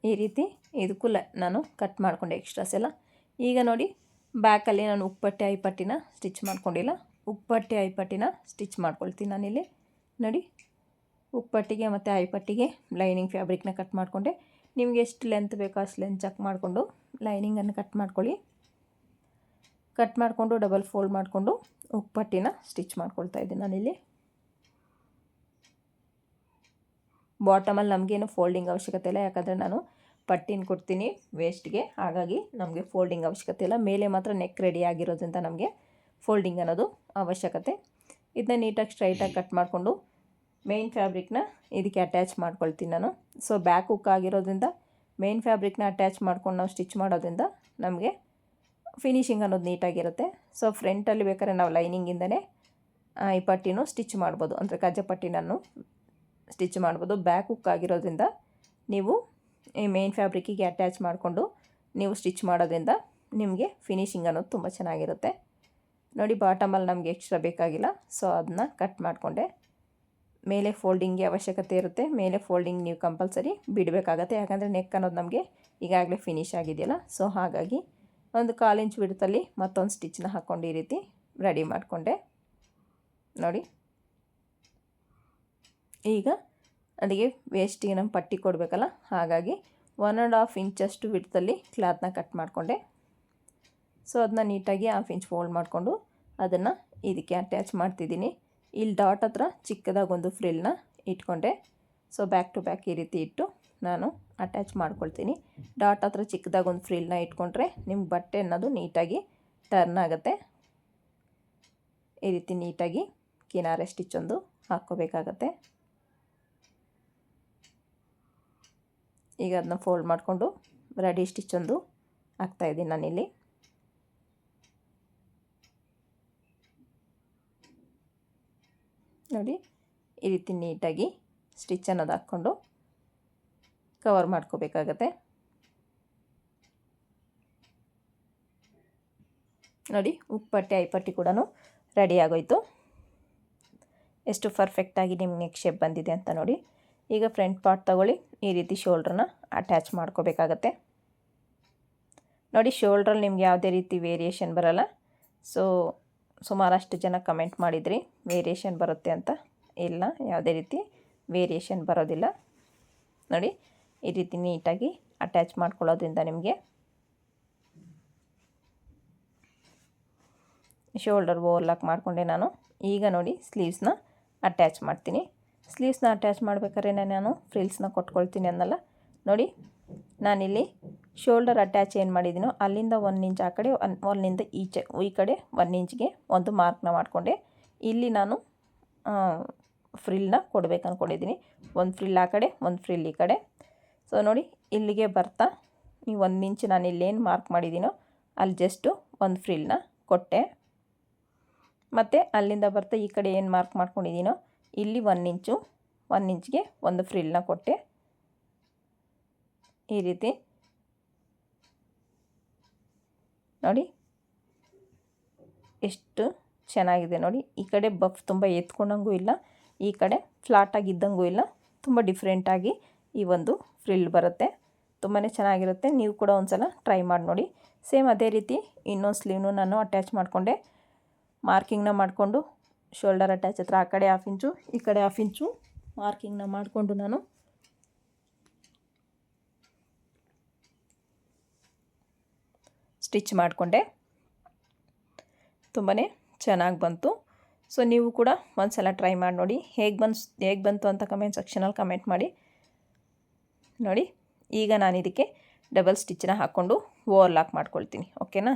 ಈ ರೀತಿ ಇದಕ್ಕೂ ನಾನು ಕಟ್ ಮಾಡಿಕೊಂಡೆ ಎಕ್ಸ್ಟ್ರಾಸ್ ಎಲ್ಲ. ಈಗ ನೋಡಿ ಬ್ಯಾಕಲ್ಲಿ ನಾನು ಉಪ್ಪಟ್ಟೆ ಐಪಟ್ಟಿನ ಸ್ಟಿಚ್ ಮಾಡ್ಕೊಂಡಿಲ್ಲ, ಉಪ್ಪಟ್ಟೆ ಐಪಟ್ಟಿನ ಸ್ಟಿಚ್ ಮಾಡ್ಕೊಳ್ತೀನಿ ನಾನಿಲ್ಲಿ. ನೋಡಿ ಉಪ್ಪಟ್ಟಿಗೆ ಮತ್ತು ಐಪಟ್ಟಿಗೆ ಲೈನಿಂಗ್ ಫ್ಯಾಬ್ರಿಕ್ನ ಕಟ್ ಮಾಡಿಕೊಂಡೆ. ನಿಮಗೆ ಎಷ್ಟು ಲೆಂತ್ ಬೇಕೋ ಅಷ್ಟು ಲೆಂತ್ ಚೆಕ್ ಮಾಡಿಕೊಂಡು ಲೈನಿಂಗನ್ನು ಕಟ್ ಮಾಡ್ಕೊಳ್ಳಿ. ಕಟ್ ಮಾಡಿಕೊಂಡು ಡಬಲ್ ಫೋಲ್ಡ್ ಮಾಡಿಕೊಂಡು ಉಪ್ಪಟ್ಟಿನ ಸ್ಟಿಚ್ ಮಾಡ್ಕೊಳ್ತಾ ಇದ್ದೀನಿ ನಾನಿಲ್ಲಿ. ಬಾಟಮಲ್ಲಿ ನಮಗೇನು ಫೋಲ್ಡಿಂಗ್ ಅವಶ್ಯಕತೆ ಇಲ್ಲ, ಯಾಕಂದರೆ ನಾನು ಪಟ್ಟಿನ ಕೊಡ್ತೀನಿ ವೇಸ್ಟ್ಗೆ, ಹಾಗಾಗಿ ನಮಗೆ ಫೋಲ್ಡಿಂಗ್ ಅವಶ್ಯಕತೆ ಇಲ್ಲ. ಮೇಲೆ ಮಾತ್ರ ನೆಕ್ ರೆಡಿ ಆಗಿರೋದ್ರಿಂದ ನಮಗೆ ಫೋಲ್ಡಿಂಗ್ ಅನ್ನೋದು ಅವಶ್ಯಕತೆ. ಇದನ್ನ ನೀಟಾಗಿ ಸ್ಟ್ರೈಟಾಗಿ ಕಟ್ ಮಾಡಿಕೊಂಡು ಮೇನ್ ಫ್ಯಾಬ್ರಿಕ್ನ ಇದಕ್ಕೆ ಅಟ್ಯಾಚ್ ಮಾಡ್ಕೊಳ್ತೀನಿ ನಾನು. ಸೊ ಬ್ಯಾಕ್ ಹುಕ್ ಆಗಿರೋದ್ರಿಂದ ಮೇನ್ ಫ್ಯಾಬ್ರಿಕ್ನ ಅಟ್ಯಾಚ್ ಮಾಡ್ಕೊಂಡು ನಾವು ಸ್ಟಿಚ್ ಮಾಡೋದ್ರಿಂದ ನಮಗೆ ಫಿನಿಶಿಂಗ್ ಅನ್ನೋದು ನೀಟಾಗಿರುತ್ತೆ. ಸೊ ಫ್ರಂಟಲ್ಲಿ ಬೇಕಾದ್ರೆ ನಾವು ಲೈನಿಂಗಿಂದನೇ ಈ ಪಟ್ಟಿನೂ ಸ್ಟಿಚ್ ಮಾಡ್ಬೋದು, ಅಂದರೆ ಕಜ್ಜೆ ಪಟ್ಟಿನನ್ನು ಸ್ಟಿಚ್ ಮಾಡ್ಬೋದು. ಬ್ಯಾಕ್ ಹುಕ್ ಆಗಿರೋದ್ರಿಂದ ನೀವು ಈ ಮೇನ್ ಫ್ಯಾಬ್ರಿಕ್ಕಿಗೆ ಅಟ್ಯಾಚ್ ಮಾಡಿಕೊಂಡು ನೀವು ಸ್ಟಿಚ್ ಮಾಡೋದ್ರಿಂದ ನಿಮಗೆ ಫಿನಿಶಿಂಗ್ ಅನ್ನೋದು ತುಂಬ ಚೆನ್ನಾಗಿರುತ್ತೆ. ನೋಡಿ ಬಾಟಮಲ್ಲಿ ನಮಗೆ ಎಕ್ಸ್ಟ್ರಾ ಬೇಕಾಗಿಲ್ಲ, ಸೊ ಅದನ್ನ ಕಟ್ ಮಾಡಿಕೊಂಡೆ. ಮೇಲೆ ಫೋಲ್ಡಿಂಗ್ಗೆ ಅವಶ್ಯಕತೆ ಇರುತ್ತೆ, ಮೇಲೆ ಫೋಲ್ಡಿಂಗ್ ನೀವು ಕಂಪಲ್ಸರಿ ಬಿಡಬೇಕಾಗತ್ತೆ, ಯಾಕಂದರೆ ನೆಕ್ ಅನ್ನೋದು ನಮಗೆ ಈಗಾಗಲೇ ಫಿನಿಶ್ ಆಗಿದೆಯಲ್ಲ. ಸೊ ಹಾಗಾಗಿ ಒಂದು 1/4 ಇಂಚ್ ಬಿಡ್ತಲ್ಲಿ ಮತ್ತೊಂದು ಸ್ಟಿಚ್ನ ಹಾಕ್ಕೊಂಡು ಈ ರೀತಿ ರೆಡಿ ಮಾಡಿಕೊಂಡೆ. ನೋಡಿ ಈಗ ಅದಕ್ಕೆ ವೇಸ್ಟಿಗೆ ನಮ್ಮ ಪಟ್ಟಿ ಕೊಡಬೇಕಲ್ಲ, ಹಾಗಾಗಿ 1.5 ಇಂಚಷ್ಟು ಬಿಡ್ತಲ್ಲಿ ಕ್ಲಾತ್ನ ಕಟ್ ಮಾಡಿಕೊಂಡೆ. ಸೊ ಅದನ್ನ ನೀಟಾಗಿ 1/2 ಇಂಚ್ ಫೋಲ್ಡ್ ಮಾಡಿಕೊಂಡು ಅದನ್ನು ಇದಕ್ಕೆ ಅಟ್ಯಾಚ್ ಮಾಡ್ತಿದ್ದೀನಿ. ಇಲ್ಲಿ ಡಾಟ್ ಹತ್ರ ಚಿಕ್ಕದಾಗಿ ಒಂದು ಫ್ರಿಲ್ನ ಇಟ್ಕೊಂಡೆ. ಸೊ ಬ್ಯಾಕ್ ಟು ಬ್ಯಾಕ್ ಈ ರೀತಿ ಇಟ್ಟು ನಾನು ಅಟ್ಯಾಚ್ ಮಾಡ್ಕೊಳ್ತೀನಿ. ಡಾಟ್ ಹತ್ರ ಚಿಕ್ಕದಾಗಿ ಒಂದು ಫ್ರಿಲ್ನ ಇಟ್ಕೊಂಡ್ರೆ ನಿಮ್ಮ ಬಟ್ಟೆ ಅನ್ನೋದು ನೀಟಾಗಿ ಟರ್ನ್ ಆಗುತ್ತೆ. ಈ ರೀತಿ ನೀಟಾಗಿ ಕಿನಾರೆ ಸ್ಟಿಚ್ ಒಂದು ಹಾಕ್ಕೋಬೇಕಾಗತ್ತೆ. ಈಗ ಅದನ್ನ ಫೋಲ್ಡ್ ಮಾಡಿಕೊಂಡು ರೆಡಿ ಸ್ಟಿಚ್ ಒಂದು ಹಾಕ್ತಾಯಿದ್ದೀನಿ ನಾನಿಲ್ಲಿ. ನೋಡಿ ಈ ರೀತಿ ನೀಟಾಗಿ ಸ್ಟಿಚ್ ಅನ್ನೋದು ಹಾಕ್ಕೊಂಡು ಕವರ್ ಮಾಡ್ಕೋಬೇಕಾಗತ್ತೆ. ನೋಡಿ ಉಪ್ಪಟ್ಟೆ ಐಪಟ್ಟಿ ಕೂಡ ರೆಡಿ ಆಗೋಯ್ತು. ಎಷ್ಟು ಪರ್ಫೆಕ್ಟಾಗಿ ನಿಮ್ಮ ನೆಕ್ ಶೇಪ್ ಬಂದಿದೆ ಅಂತ ನೋಡಿ. ಈಗ ಫ್ರಂಟ್ ಪಾರ್ಟ್ ತಗೊಳ್ಳಿ, ಈ ರೀತಿ ಶೋಲ್ಡ್ರನ್ನ ಅಟ್ಯಾಚ್ ಮಾಡ್ಕೋಬೇಕಾಗತ್ತೆ. ನೋಡಿ ಶೋಲ್ಡ್ರಲ್ಲಿ ನಿಮ್ಗೆ ಯಾವುದೇ ರೀತಿ ವೇರಿಯೇಷನ್ ಬರಲ್ಲ. ಸೊ ಸುಮಾರಷ್ಟು ಜನ ಕಮೆಂಟ್ ಮಾಡಿದ್ರಿ ವೇರಿಯೇಷನ್ ಬರುತ್ತೆ ಅಂತ. ಇಲ್ಲ, ಯಾವುದೇ ರೀತಿ ವೇರಿಯೇಷನ್ ಬರೋದಿಲ್ಲ. ನೋಡಿ ಈ ರೀತಿ ನೀಟಾಗಿ ಅಟ್ಯಾಚ್ ಮಾಡ್ಕೊಳ್ಳೋದ್ರಿಂದ ನಿಮಗೆ ಶೋಲ್ಡರ್ ಓವರ್ಲಾಕ್ ಮಾಡಿಕೊಂಡೆ ನಾನು. ಈಗ ನೋಡಿ ಸ್ಲೀವ್ಸ್ನ ಅಟ್ಯಾಚ್ ಮಾಡ್ತೀನಿ. ಸ್ಲೀವ್ಸ್ನ ಅಟ್ಯಾಚ್ ಮಾಡಬೇಕಾದ್ರೆ ನಾನು ಫ್ರಿಲ್ಸ್ನ ಕೊಟ್ಕೊಳ್ತೀನಿ ಅನ್ನಲ್ಲ. ನೋಡಿ ನಾನಿಲ್ಲಿ ಶೋಲ್ಡರ್ ಅಟ್ಯಾಚ್ ಏನು ಮಾಡಿದ್ದೀನೋ ಅಲ್ಲಿಂದ 1 ಇಂಚ್ ಆ ಕಡೆ, ಅಲ್ಲಿಂದ ಈ ಕಡೆ 1 ಇಂಚ್ಗೆ ಒಂದು ಮಾರ್ಕ್ನ ಮಾಡಿಕೊಂಡೆ. ಇಲ್ಲಿ ನಾನು ಫ್ರಿಲ್ನ ಕೊಡಬೇಕು ಅಂದ್ಕೊಂಡಿದ್ದೀನಿ. ಒಂದು ಫ್ರಿಲ್ ಆ ಕಡೆ, ಒಂದು ಫ್ರಿಲ್ ಈ ಕಡೆ. ಸೊ ನೋಡಿ ಇಲ್ಲಿಗೆ ಬರ್ತಾ ನೀವು 1 ಇಂಚ್ ನಾನು ಇಲ್ಲೇನು ಮಾರ್ಕ್ ಮಾಡಿದ್ದೀನೋ ಅಲ್ಲಿ ಜಸ್ಟು ಒಂದು ಫ್ರಿಲ್ನ ಕೊಟ್ಟೆ. ಮತ್ತು ಅಲ್ಲಿಂದ ಬರ್ತಾ ಈ ಕಡೆ ಏನು ಮಾರ್ಕ್ ಮಾಡ್ಕೊಂಡಿದ್ದೀನೋ ಇಲ್ಲಿ 1 ಇಂಚ್ಗೆ ಒಂದು ಫ್ರಿಲ್ನ ಕೊಟ್ಟೆ. ಈ ರೀತಿ ನೋಡಿ ಎಷ್ಟು ಚೆನ್ನಾಗಿದೆ ನೋಡಿ. ಈ ಕಡೆ ಬಫ್ ತುಂಬ ಎತ್ಕೊಂಡಂಗೂ ಇಲ್ಲ, ಈ ಕಡೆ ಫ್ಲಾಟಾಗಿದ್ದಂಗೂ ಇಲ್ಲ. ತುಂಬ ಡಿಫ್ರೆಂಟಾಗಿ ಈ ಒಂದು ಫ್ರಿಲ್ ಬರುತ್ತೆ, ತುಂಬಾ ಚೆನ್ನಾಗಿರುತ್ತೆ. ನೀವು ಕೂಡ ಒಂದು ಸಲ ಟ್ರೈ ಮಾಡಿ ನೋಡಿ. ಸೇಮ್ ಅದೇ ರೀತಿ ಇನ್ನೊಂದು ಸ್ಲೀವ್ನು ನಾನು ಅಟ್ಯಾಚ್ ಮಾಡಿಕೊಂಡೆ. ಮಾರ್ಕಿಂಗ್ನ ಮಾಡಿಕೊಂಡು ಶೋಲ್ಡರ್ ಅಟ್ಯಾಚ್ ಹತ್ರ ಆ ಕಡೆ 1/2 ಇಂಚು, ಈ ಕಡೆ 1/2 ಇಂಚು ಮಾರ್ಕಿಂಗ್ನ ಮಾಡಿಕೊಂಡು ನಾನು ಸ್ಟಿಚ್ ಮಾಡಿಕೊಂಡೆ. ತುಂಬಾ ಚೆನ್ನಾಗಿ ಬಂತು. ಸೊ ನೀವು ಕೂಡ ಒಂದು ಸಲ ಟ್ರೈ ಮಾಡಿ ನೋಡಿ. ಹೇಗೆ ಬಂತು ಅಂತ ಕಮೆಂಟ್ ಸೆಕ್ಷನಲ್ಲಿ ಕಮೆಂಟ್ ಮಾಡಿ. ನೋಡಿ ಈಗ ನಾನು ಇದಕ್ಕೆ ಡಬಲ್ ಸ್ಟಿಚ್ಚನ್ನ ಹಾಕ್ಕೊಂಡು ಓವರ್ಲಾಕ್ ಮಾಡ್ಕೊಳ್ತೀನಿ. ಓಕೆನಾ?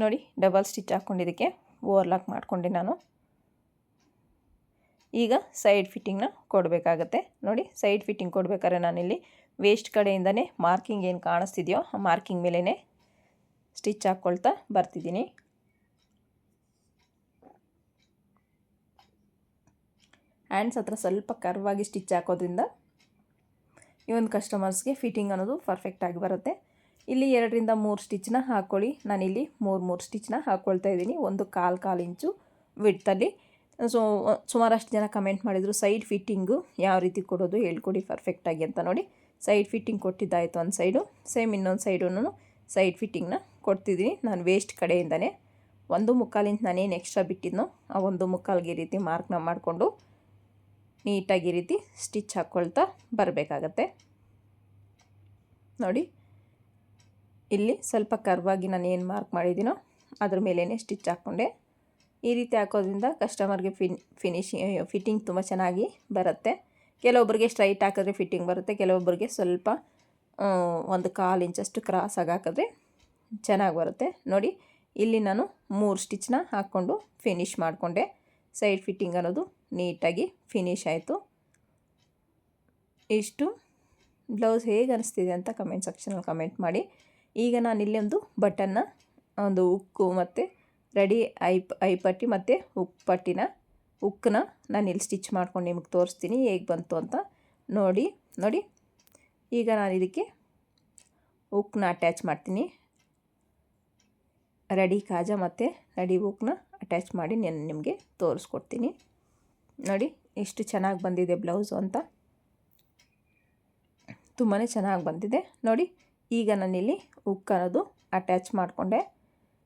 ನೋಡಿ ಡಬಲ್ ಸ್ಟಿಚ್ ಹಾಕ್ಕೊಂಡು ಇದಕ್ಕೆ ಓವರ್ಲಾಕ್ ಮಾಡಿಕೊಂಡೆ ನಾನು. ಈಗ ಸೈಡ್ ಫಿಟ್ಟಿಂಗ್ನ ಕೊಡಬೇಕಾಗತ್ತೆ. ನೋಡಿ ಸೈಡ್ ಫಿಟ್ಟಿಂಗ್ ಕೊಡಬೇಕಾದ್ರೆ ನಾನಿಲ್ಲಿ ವೇಸ್ಟ್ ಕಡೆಯಿಂದನೇ ಮಾರ್ಕಿಂಗ್ ಏನು ಕಾಣಿಸ್ತಿದೆಯೋ ಆ ಮಾರ್ಕಿಂಗ್ ಮೇಲೇ ಸ್ಟಿಚ್ ಹಾಕ್ಕೊಳ್ತಾ ಬರ್ತಿದ್ದೀನಿ. ಹ್ಯಾಂಡ್ಸ್ ಹತ್ರ ಸ್ವಲ್ಪ ಕರ್ವಾಗಿ ಸ್ಟಿಚ್ ಹಾಕೋದ್ರಿಂದ ಈ ಒಂದು ಕಸ್ಟಮರ್ಸ್ಗೆ ಫಿಟ್ಟಿಂಗ್ ಅನ್ನೋದು ಪರ್ಫೆಕ್ಟಾಗಿ ಬರುತ್ತೆ. ಇಲ್ಲಿ 2ರಿಂದ 3 ಸ್ಟಿಚ್ನ ಹಾಕ್ಕೊಳ್ಳಿ. ನಾನಿಲ್ಲಿ 3 ಸ್ಟಿಚ್ನ ಹಾಕ್ಕೊಳ್ತಾ ಇದ್ದೀನಿ. ಒಂದು 1/4 ಇಂಚು ವಿಡ್ತಲ್ಲಿ. ಸೊ ಸುಮಾರಷ್ಟು ಜನ ಕಮೆಂಟ್ ಮಾಡಿದರು ಸೈಡ್ ಫಿಟ್ಟಿಂಗು ಯಾವ ರೀತಿ ಕೊಡೋದು ಹೇಳ್ಕೊಡಿ ಪರ್ಫೆಕ್ಟಾಗಿ ಅಂತ. ನೋಡಿ ಸೈಡ್ ಫಿಟ್ಟಿಂಗ್ ಕೊಟ್ಟಿದ್ದಾಯಿತು ಒಂದು ಸೈಡು, ಸೇಮ್ ಇನ್ನೊಂದು ಸೈಡೂ ಸೈಡ್ ಫಿಟ್ಟಿಂಗ್ನ ಕೊಡ್ತಿದ್ದೀನಿ. ನಾನು ವೇಸ್ಟ್ ಕಡೆಯಿಂದನೇ 1/4 ಇಂಚ್ ನಾನೇನು ಎಕ್ಸ್ಟ್ರಾ ಬಿಟ್ಟಿದ್ನೋ ಆ 1/4ಗೆ ಈ ರೀತಿ ಮಾರ್ಕ್ನ ಮಾಡಿಕೊಂಡು ನೀಟಾಗಿ ಈ ರೀತಿ ಸ್ಟಿಚ್ ಹಾಕ್ಕೊಳ್ತಾ ಬರಬೇಕಾಗತ್ತೆ. ನೋಡಿ ಇಲ್ಲಿ ಸ್ವಲ್ಪ ಕರ್ವಾಗಿ ನಾನು ಏನು ಮಾರ್ಕ್ ಮಾಡಿದ್ದೀನೋ ಅದ್ರ ಮೇಲೇ ಸ್ಟಿಚ್ ಹಾಕ್ಕೊಂಡೆ. ಈ ರೀತಿ ಹಾಕೋದ್ರಿಂದ ಕಸ್ಟಮರ್ಗೆ ಫಿಟ್ಟಿಂಗ್ ತುಂಬ ಚೆನ್ನಾಗಿ ಬರುತ್ತೆ. ಕೆಲವೊಬ್ಬರಿಗೆ ಸ್ಟ್ರೈಟ್ ಹಾಕಿದ್ರೆ ಫಿಟ್ಟಿಂಗ್ ಬರುತ್ತೆ, ಕೆಲವೊಬ್ಬರಿಗೆ ಸ್ವಲ್ಪ 1/4 ಇಂಚಷ್ಟು ಕ್ರಾಸಾಗಿ ಹಾಕಿದ್ರೆ ಚೆನ್ನಾಗಿ ಬರುತ್ತೆ. ನೋಡಿ ಇಲ್ಲಿ ನಾನು 3 ಸ್ಟಿಚ್ನ ಹಾಕ್ಕೊಂಡು ಫಿನಿಶ್ ಮಾಡಿಕೊಂಡೆ. ಸೈಡ್ ಫಿಟ್ಟಿಂಗ್ ಅನ್ನೋದು ನೀಟಾಗಿ ಫಿನಿಶ್ ಆಯಿತು. ಇಷ್ಟು ಬ್ಲೌಸ್ ಹೇಗೆ ಅನಿಸ್ತಿದೆ ಅಂತ ಕಮೆಂಟ್ ಸೆಕ್ಷನಲ್ಲಿ ಕಮೆಂಟ್ ಮಾಡಿ. ಈಗ ನಾನು ಇಲ್ಲಿ ಒಂದು ಉಕ್ಕು ಮತ್ತು ರೆಡಿ ಐಪಟ್ಟಿ ಮತ್ತು ಉಕ್ಕನ್ನ ನಾನು ಇಲ್ಲಿ ಸ್ಟಿಚ್ ಮಾಡ್ಕೊಂಡು ನಿಮಗೆ ತೋರಿಸ್ತೀನಿ ಹೇಗೆ ಬಂತು ಅಂತ ನೋಡಿ. ಈಗ ನಾನು ಇದಕ್ಕೆ ಉಕ್ಕನ್ನ ಅಟ್ಯಾಚ್ ಮಾಡ್ತೀನಿ. ರೆಡಿ ಕಾಜಾ ಮತ್ತು ರೆಡಿ ಉಕ್ಕನ್ನ ಅಟ್ಯಾಚ್ ಮಾಡಿ ನಾನು ನಿಮಗೆ ತೋರಿಸ್ಕೊಡ್ತೀನಿ. ನೋಡಿ ಎಷ್ಟು ಚೆನ್ನಾಗಿ ಬಂದಿದೆ ಬ್ಲೌಸು ಅಂತ, ತುಂಬಾ ಚೆನ್ನಾಗಿ ಬಂದಿದೆ ನೋಡಿ. ಈಗ ನಾನಿಲ್ಲಿ ಉಕ್ ಅನ್ನೋದು ಅಟ್ಯಾಚ್ ಮಾಡಿಕೊಂಡೆ.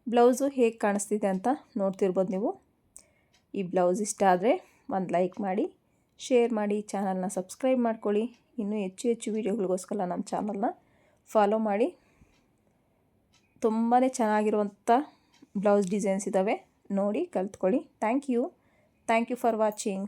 ಬ್ಲೌಸು ಹೇಗೆ ಕಾಣಿಸ್ತಿದೆ ಅಂತ ನೋಡ್ತಿರ್ಬೋದು ನೀವು. ಈ ಬ್ಲೌಸ್ ಇಷ್ಟ ಆದರೆ ಒಂದು ಲೈಕ್ ಮಾಡಿ, ಶೇರ್ ಮಾಡಿ, ಚಾನಲ್ನ ಸಬ್ಸ್ಕ್ರೈಬ್ ಮಾಡ್ಕೊಳ್ಳಿ. ಇನ್ನೂ ಹೆಚ್ಚು ವೀಡಿಯೋಗಳಿಗೋಸ್ಕರ ನಮ್ಮ ಚಾನಲ್ನ ಫಾಲೋ ಮಾಡಿ. ತುಂಬಾ ಚೆನ್ನಾಗಿರುವಂಥ ಬ್ಲೌಸ್ ಡಿಸೈನ್ಸ್ ಇದ್ದಾವೆ, ನೋಡಿ ಕಲ್ತ್ಕೊಳ್ಳಿ. Thank you for watching.